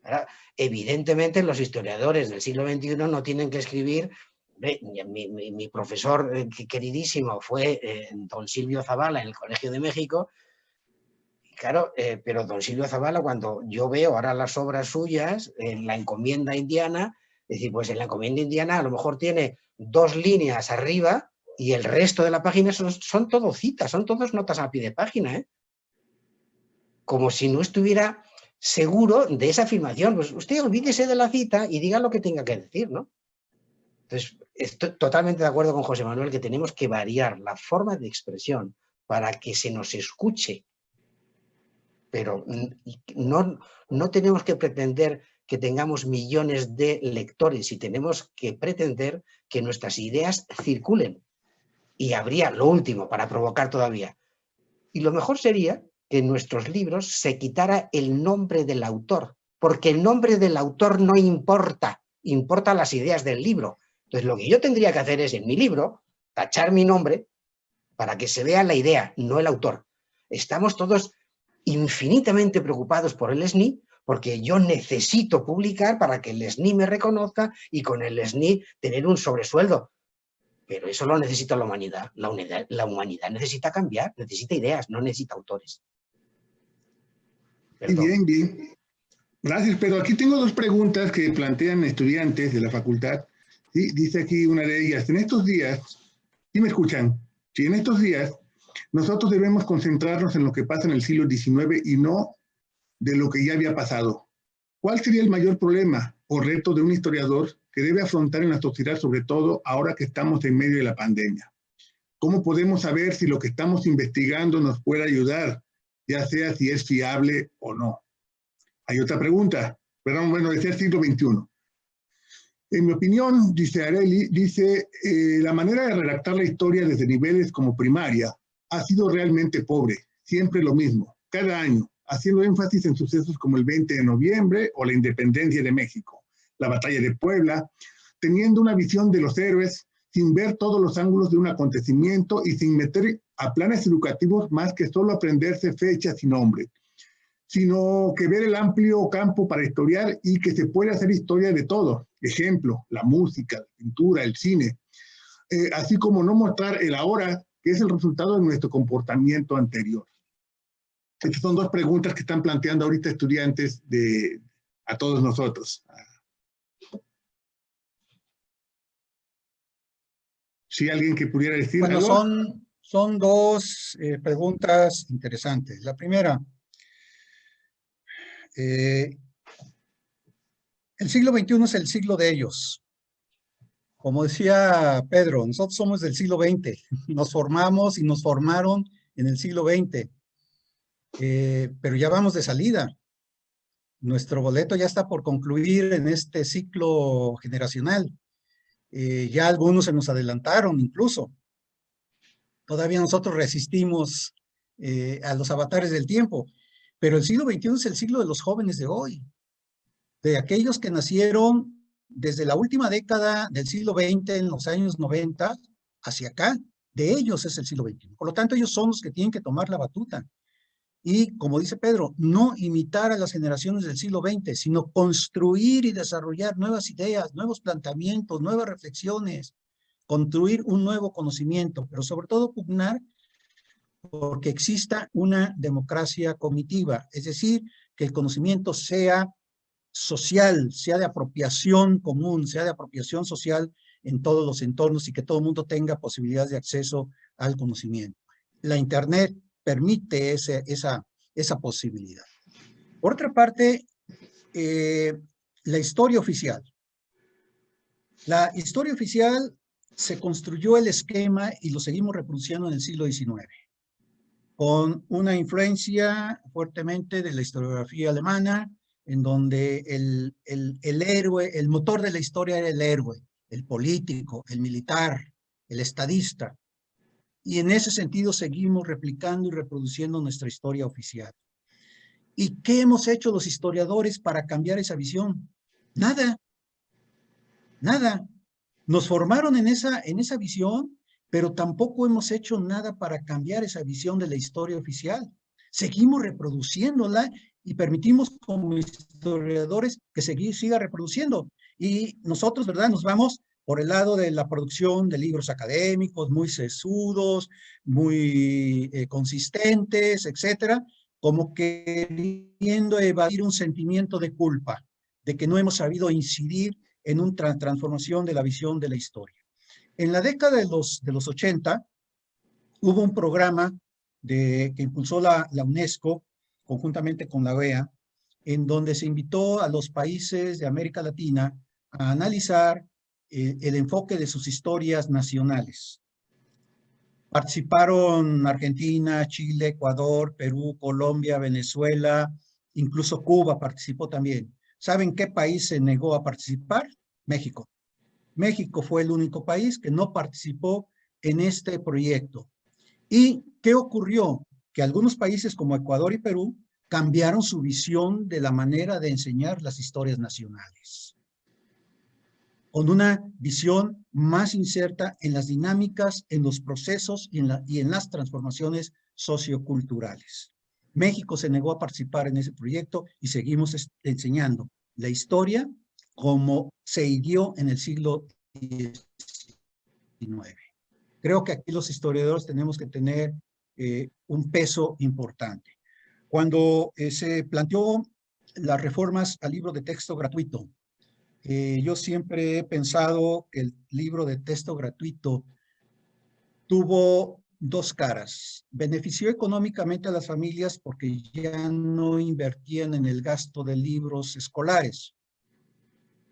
Ahora, evidentemente los historiadores del siglo XXI no tienen que escribir. Mi profesor queridísimo fue don Silvio Zavala en el Colegio de México. Claro, pero don Silvio Zavala, cuando yo veo ahora las obras suyas en la encomienda indiana, es decir, pues en la encomienda indiana a lo mejor tiene 2 líneas arriba y el resto de la página son todo citas, son todas notas a pie de página, ¿eh? Como si no estuviera seguro de esa afirmación. Pues usted olvídese de la cita y diga lo que tenga que decir, ¿no? Entonces, estoy totalmente de acuerdo con José Manuel que tenemos que variar la forma de expresión para que se nos escuche, pero no tenemos que pretender que tengamos millones de lectores y tenemos que pretender que nuestras ideas circulen. Y habría lo último para provocar todavía. Y lo mejor sería que en nuestros libros se quitara el nombre del autor, porque el nombre del autor no importa, importan las ideas del libro. Entonces lo que yo tendría que hacer es en mi libro tachar mi nombre para que se vea la idea, no el autor. Estamos todos infinitamente preocupados por el SNI porque yo necesito publicar para que el SNI me reconozca y con el SNI tener un sobresueldo. Pero eso lo necesita la humanidad. La humanidad necesita cambiar, necesita ideas, no necesita autores. Perdón. Bien, bien. Gracias, pero aquí tengo 2 preguntas que plantean estudiantes de la facultad. ¿Sí? Dice aquí una de ellas, en estos días, ¿sí me escuchan? Sí, en estos días nosotros debemos concentrarnos en lo que pasa en el siglo XIX y no de lo que ya había pasado. ¿Cuál sería el mayor problema o reto de un historiador que debe afrontar en la sociedad, sobre todo ahora que estamos en medio de la pandemia? ¿Cómo podemos saber si lo que estamos investigando nos puede ayudar, ya sea si es fiable o no? Hay otra pregunta, perdón, bueno, decía el siglo XXI. En mi opinión, dice Areli, la manera de redactar la historia desde niveles como primaria ha sido realmente pobre, siempre lo mismo, cada año, haciendo énfasis en sucesos como el 20 de noviembre o la independencia de México, la batalla de Puebla, teniendo una visión de los héroes sin ver todos los ángulos de un acontecimiento y sin meter a planes educativos más que solo aprenderse fechas y nombres, sino que ver el amplio campo para historiar y que se puede hacer historia de todo. Ejemplo, la música, la pintura, el cine, así como no mostrar el ahora, que es el resultado de nuestro comportamiento anterior. Estas son 2 preguntas que están planteando ahorita estudiantes a todos nosotros. ¿Sí alguien que pudiera decir bueno, algo? Son 2 preguntas interesantes. La primera, El siglo XXI es el siglo de ellos. Como decía Pedro, nosotros somos del siglo XX. Nos formamos y nos formaron en el siglo XX. Pero ya vamos de salida. Nuestro boleto ya está por concluir en este ciclo generacional. Ya algunos se nos adelantaron incluso. Todavía nosotros resistimos a los avatares del tiempo. Pero el siglo XXI es el siglo de los jóvenes de hoy, de aquellos que nacieron desde la última década del siglo XX, en los años 90, hacia acá. De ellos es el siglo XXI. Por lo tanto, ellos son los que tienen que tomar la batuta. Y, como dice Pedro, no imitar a las generaciones del siglo XX, sino construir y desarrollar nuevas ideas, nuevos planteamientos, nuevas reflexiones, construir un nuevo conocimiento, pero sobre todo pugnar porque exista una democracia cognitiva, es decir, que el conocimiento sea social, sea de apropiación común, sea de apropiación social en todos los entornos y que todo el mundo tenga posibilidades de acceso al conocimiento. La Internet permite esa posibilidad. Por otra parte, la historia oficial. La historia oficial se construyó el esquema y lo seguimos reproduciendo en el siglo XIX, con una influencia fuertemente de la historiografía alemana, en donde el héroe, el motor de la historia era el héroe, el político, el militar, el estadista. Y en ese sentido seguimos replicando y reproduciendo nuestra historia oficial. ¿Y qué hemos hecho los historiadores para cambiar esa visión? Nada, nada. Nos formaron en esa visión, pero tampoco hemos hecho nada para cambiar esa visión de la historia oficial. Seguimos reproduciéndola y permitimos como historiadores que siga reproduciendo. Y nosotros, ¿verdad?, nos vamos por el lado de la producción de libros académicos, muy sesudos, muy consistentes, etcétera, como queriendo evadir un sentimiento de culpa, de que no hemos sabido incidir en una transformación de la visión de la historia. En la década de los 80, hubo un programa que impulsó la UNESCO, conjuntamente con la OEA, en donde se invitó a los países de América Latina a analizar el enfoque de sus historias nacionales. Participaron Argentina, Chile, Ecuador, Perú, Colombia, Venezuela, incluso Cuba participó también. ¿Saben qué país se negó a participar? México. México fue el único país que no participó en este proyecto. ¿Y qué ocurrió? Que algunos países como Ecuador y Perú cambiaron su visión de la manera de enseñar las historias nacionales, con una visión más inserta en las dinámicas, en los procesos y en las transformaciones socioculturales. México se negó a participar en ese proyecto y seguimos enseñando la historia como se hirió en el siglo XIX. Creo que aquí los historiadores tenemos que tener un peso importante. Cuando se planteó las reformas al libro de texto gratuito, yo siempre he pensado que el libro de texto gratuito tuvo dos caras. Benefició económicamente a las familias porque ya no invertían en el gasto de libros escolares,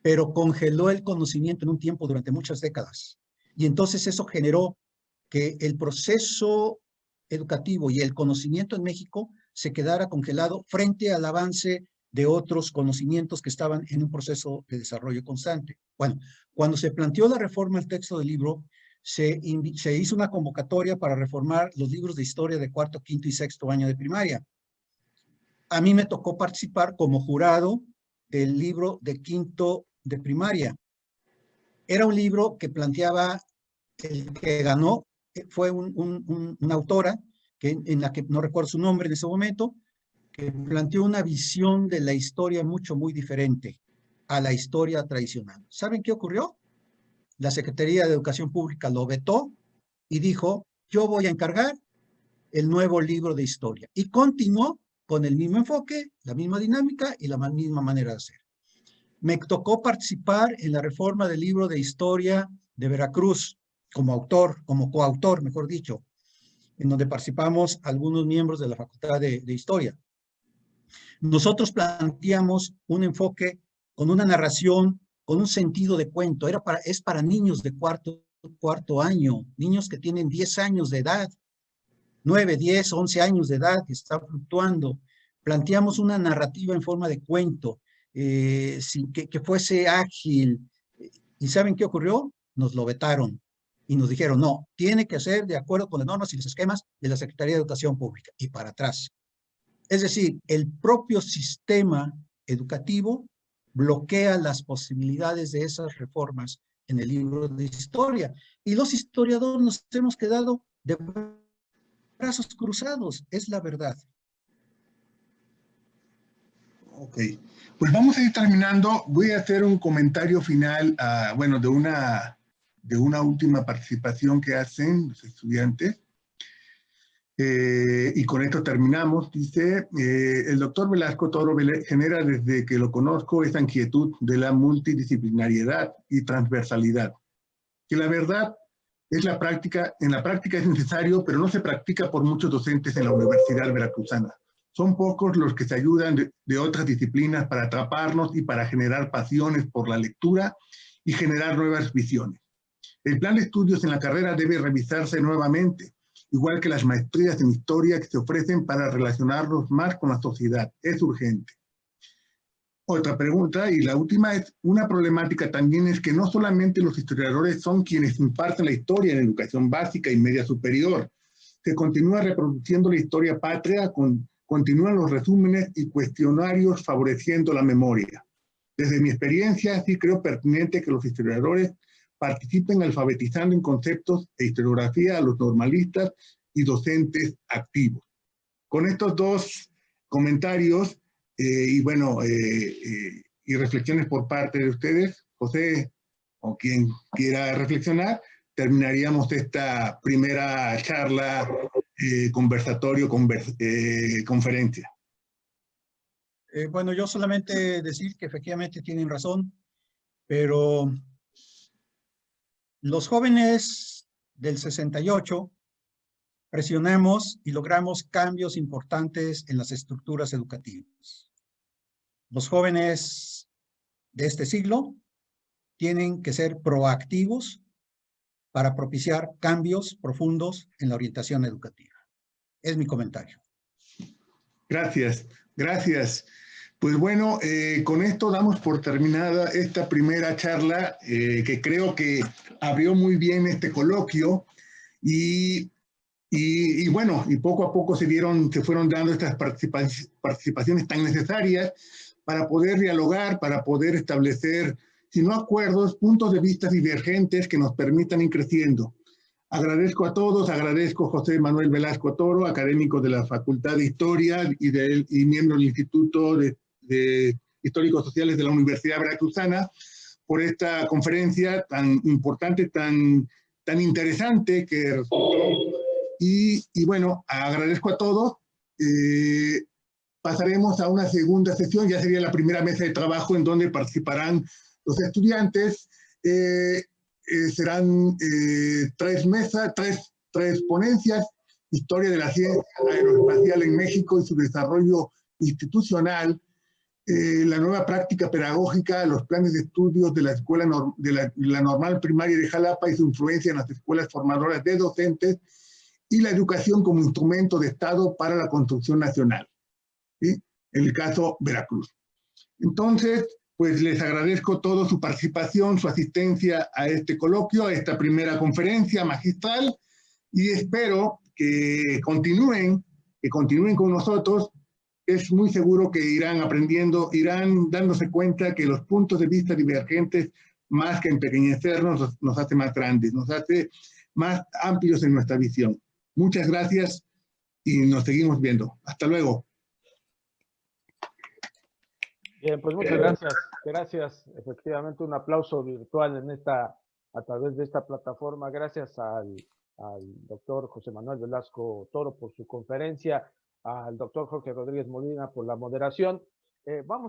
pero congeló el conocimiento en un tiempo durante muchas décadas. Y entonces eso generó que el proceso educativo y el conocimiento en México se quedara congelado frente al avance de otros conocimientos que estaban en un proceso de desarrollo constante. Bueno, cuando se planteó la reforma al texto del libro, se hizo una convocatoria para reformar los libros de historia de cuarto, quinto y sexto año de primaria. A mí me tocó participar como jurado del libro de quinto de primaria. Era un libro que planteaba, el que ganó fue una autora, en la que no recuerdo su nombre en ese momento, que planteó una visión de la historia muy diferente a la historia tradicional. ¿Saben qué ocurrió? La Secretaría de Educación Pública lo vetó y dijo, yo voy a encargar el nuevo libro de historia. Y continuó con el mismo enfoque, la misma dinámica y la misma manera de hacer. Me tocó participar en la reforma del libro de historia de Veracruz, como autor, como coautor, mejor dicho, en donde participamos algunos miembros de la Facultad de Historia. Nosotros planteamos un enfoque con una narración, con un sentido de cuento. Es para niños de cuarto año, niños que tienen 10 años de edad, 9, 10, 11 años de edad, que está fluctuando. Planteamos una narrativa en forma de cuento, que fuese ágil. ¿Y saben qué ocurrió? Nos lo vetaron y nos dijeron, no, tiene que ser de acuerdo con las normas y los esquemas de la Secretaría de Educación Pública, y para atrás. Es decir, el propio sistema educativo bloquea las posibilidades de esas reformas en el libro de historia. Y los historiadores nos hemos quedado de brazos cruzados, es la verdad. Ok, pues vamos a ir terminando. Voy a hacer un comentario final, bueno, de una última participación que hacen los estudiantes. Y con esto terminamos. Dice, el doctor Velasco Toro genera desde que lo conozco esta inquietud de la multidisciplinariedad y transversalidad, que la verdad es en la práctica es necesario, pero no se practica por muchos docentes en la Universidad Veracruzana. Son pocos los que se ayudan de otras disciplinas para atraparnos y para generar pasiones por la lectura y generar nuevas visiones. El plan de estudios en la carrera debe revisarse nuevamente, igual que las maestrías en historia que se ofrecen para relacionarnos más con la sociedad. Es urgente. Otra pregunta, y la última, es una problemática también es que no solamente los historiadores son quienes imparten la historia en educación básica y media superior. Se continúa reproduciendo la historia patria, continúan los resúmenes y cuestionarios favoreciendo la memoria. Desde mi experiencia, sí creo pertinente que los historiadores participen alfabetizando en conceptos e historiografía a los normalistas y docentes activos. Con estos dos comentarios y bueno, y reflexiones por parte de ustedes, José, o quien quiera reflexionar, terminaríamos esta primera charla, conversatorio, conferencia. Bueno, yo solamente decir que efectivamente tienen razón, pero los jóvenes del 68 presionamos y logramos cambios importantes en las estructuras educativas. Los jóvenes de este siglo tienen que ser proactivos para propiciar cambios profundos en la orientación educativa. Es mi comentario. Gracias, gracias. Pues bueno, con esto damos por terminada esta primera charla que creo que abrió muy bien este coloquio y bueno, y poco a poco se fueron dando estas participaciones tan necesarias para poder dialogar, para poder establecer, si no acuerdos, puntos de vista divergentes que nos permitan ir creciendo. Agradezco a todos, agradezco a José Manuel Velasco Toro, académico de la Facultad de Historia y miembro del Instituto de Históricos Sociales de la Universidad Veracruzana, por esta conferencia tan importante, tan interesante que resultó. Y bueno, agradezco a todos. Pasaremos a una segunda sesión, ya sería la primera mesa de trabajo en donde participarán los estudiantes. Serán tres ponencias: Historia de la Ciencia Aeroespacial en México y su desarrollo institucional, la nueva práctica pedagógica, los planes de estudios de la escuela la normal primaria de Jalapa y su influencia en las escuelas formadoras de docentes, y la educación como instrumento de Estado para la construcción nacional, ¿sí? En el caso Veracruz. Entonces, pues les agradezco todo su participación, su asistencia a este coloquio, a esta primera conferencia magistral, y espero que continúen con nosotros. Es muy seguro que irán aprendiendo, irán dándose cuenta que los puntos de vista divergentes, más que empequeñecernos, nos hace más grandes, nos hace más amplios en nuestra visión. Muchas gracias y nos seguimos viendo. Hasta luego. Bien, pues muchas gracias. Gracias. Efectivamente, un aplauso virtual a través de esta plataforma. Gracias al doctor José Manuel Velasco Toro por su conferencia, al doctor Jorge Rodríguez Molina por la moderación. Vamos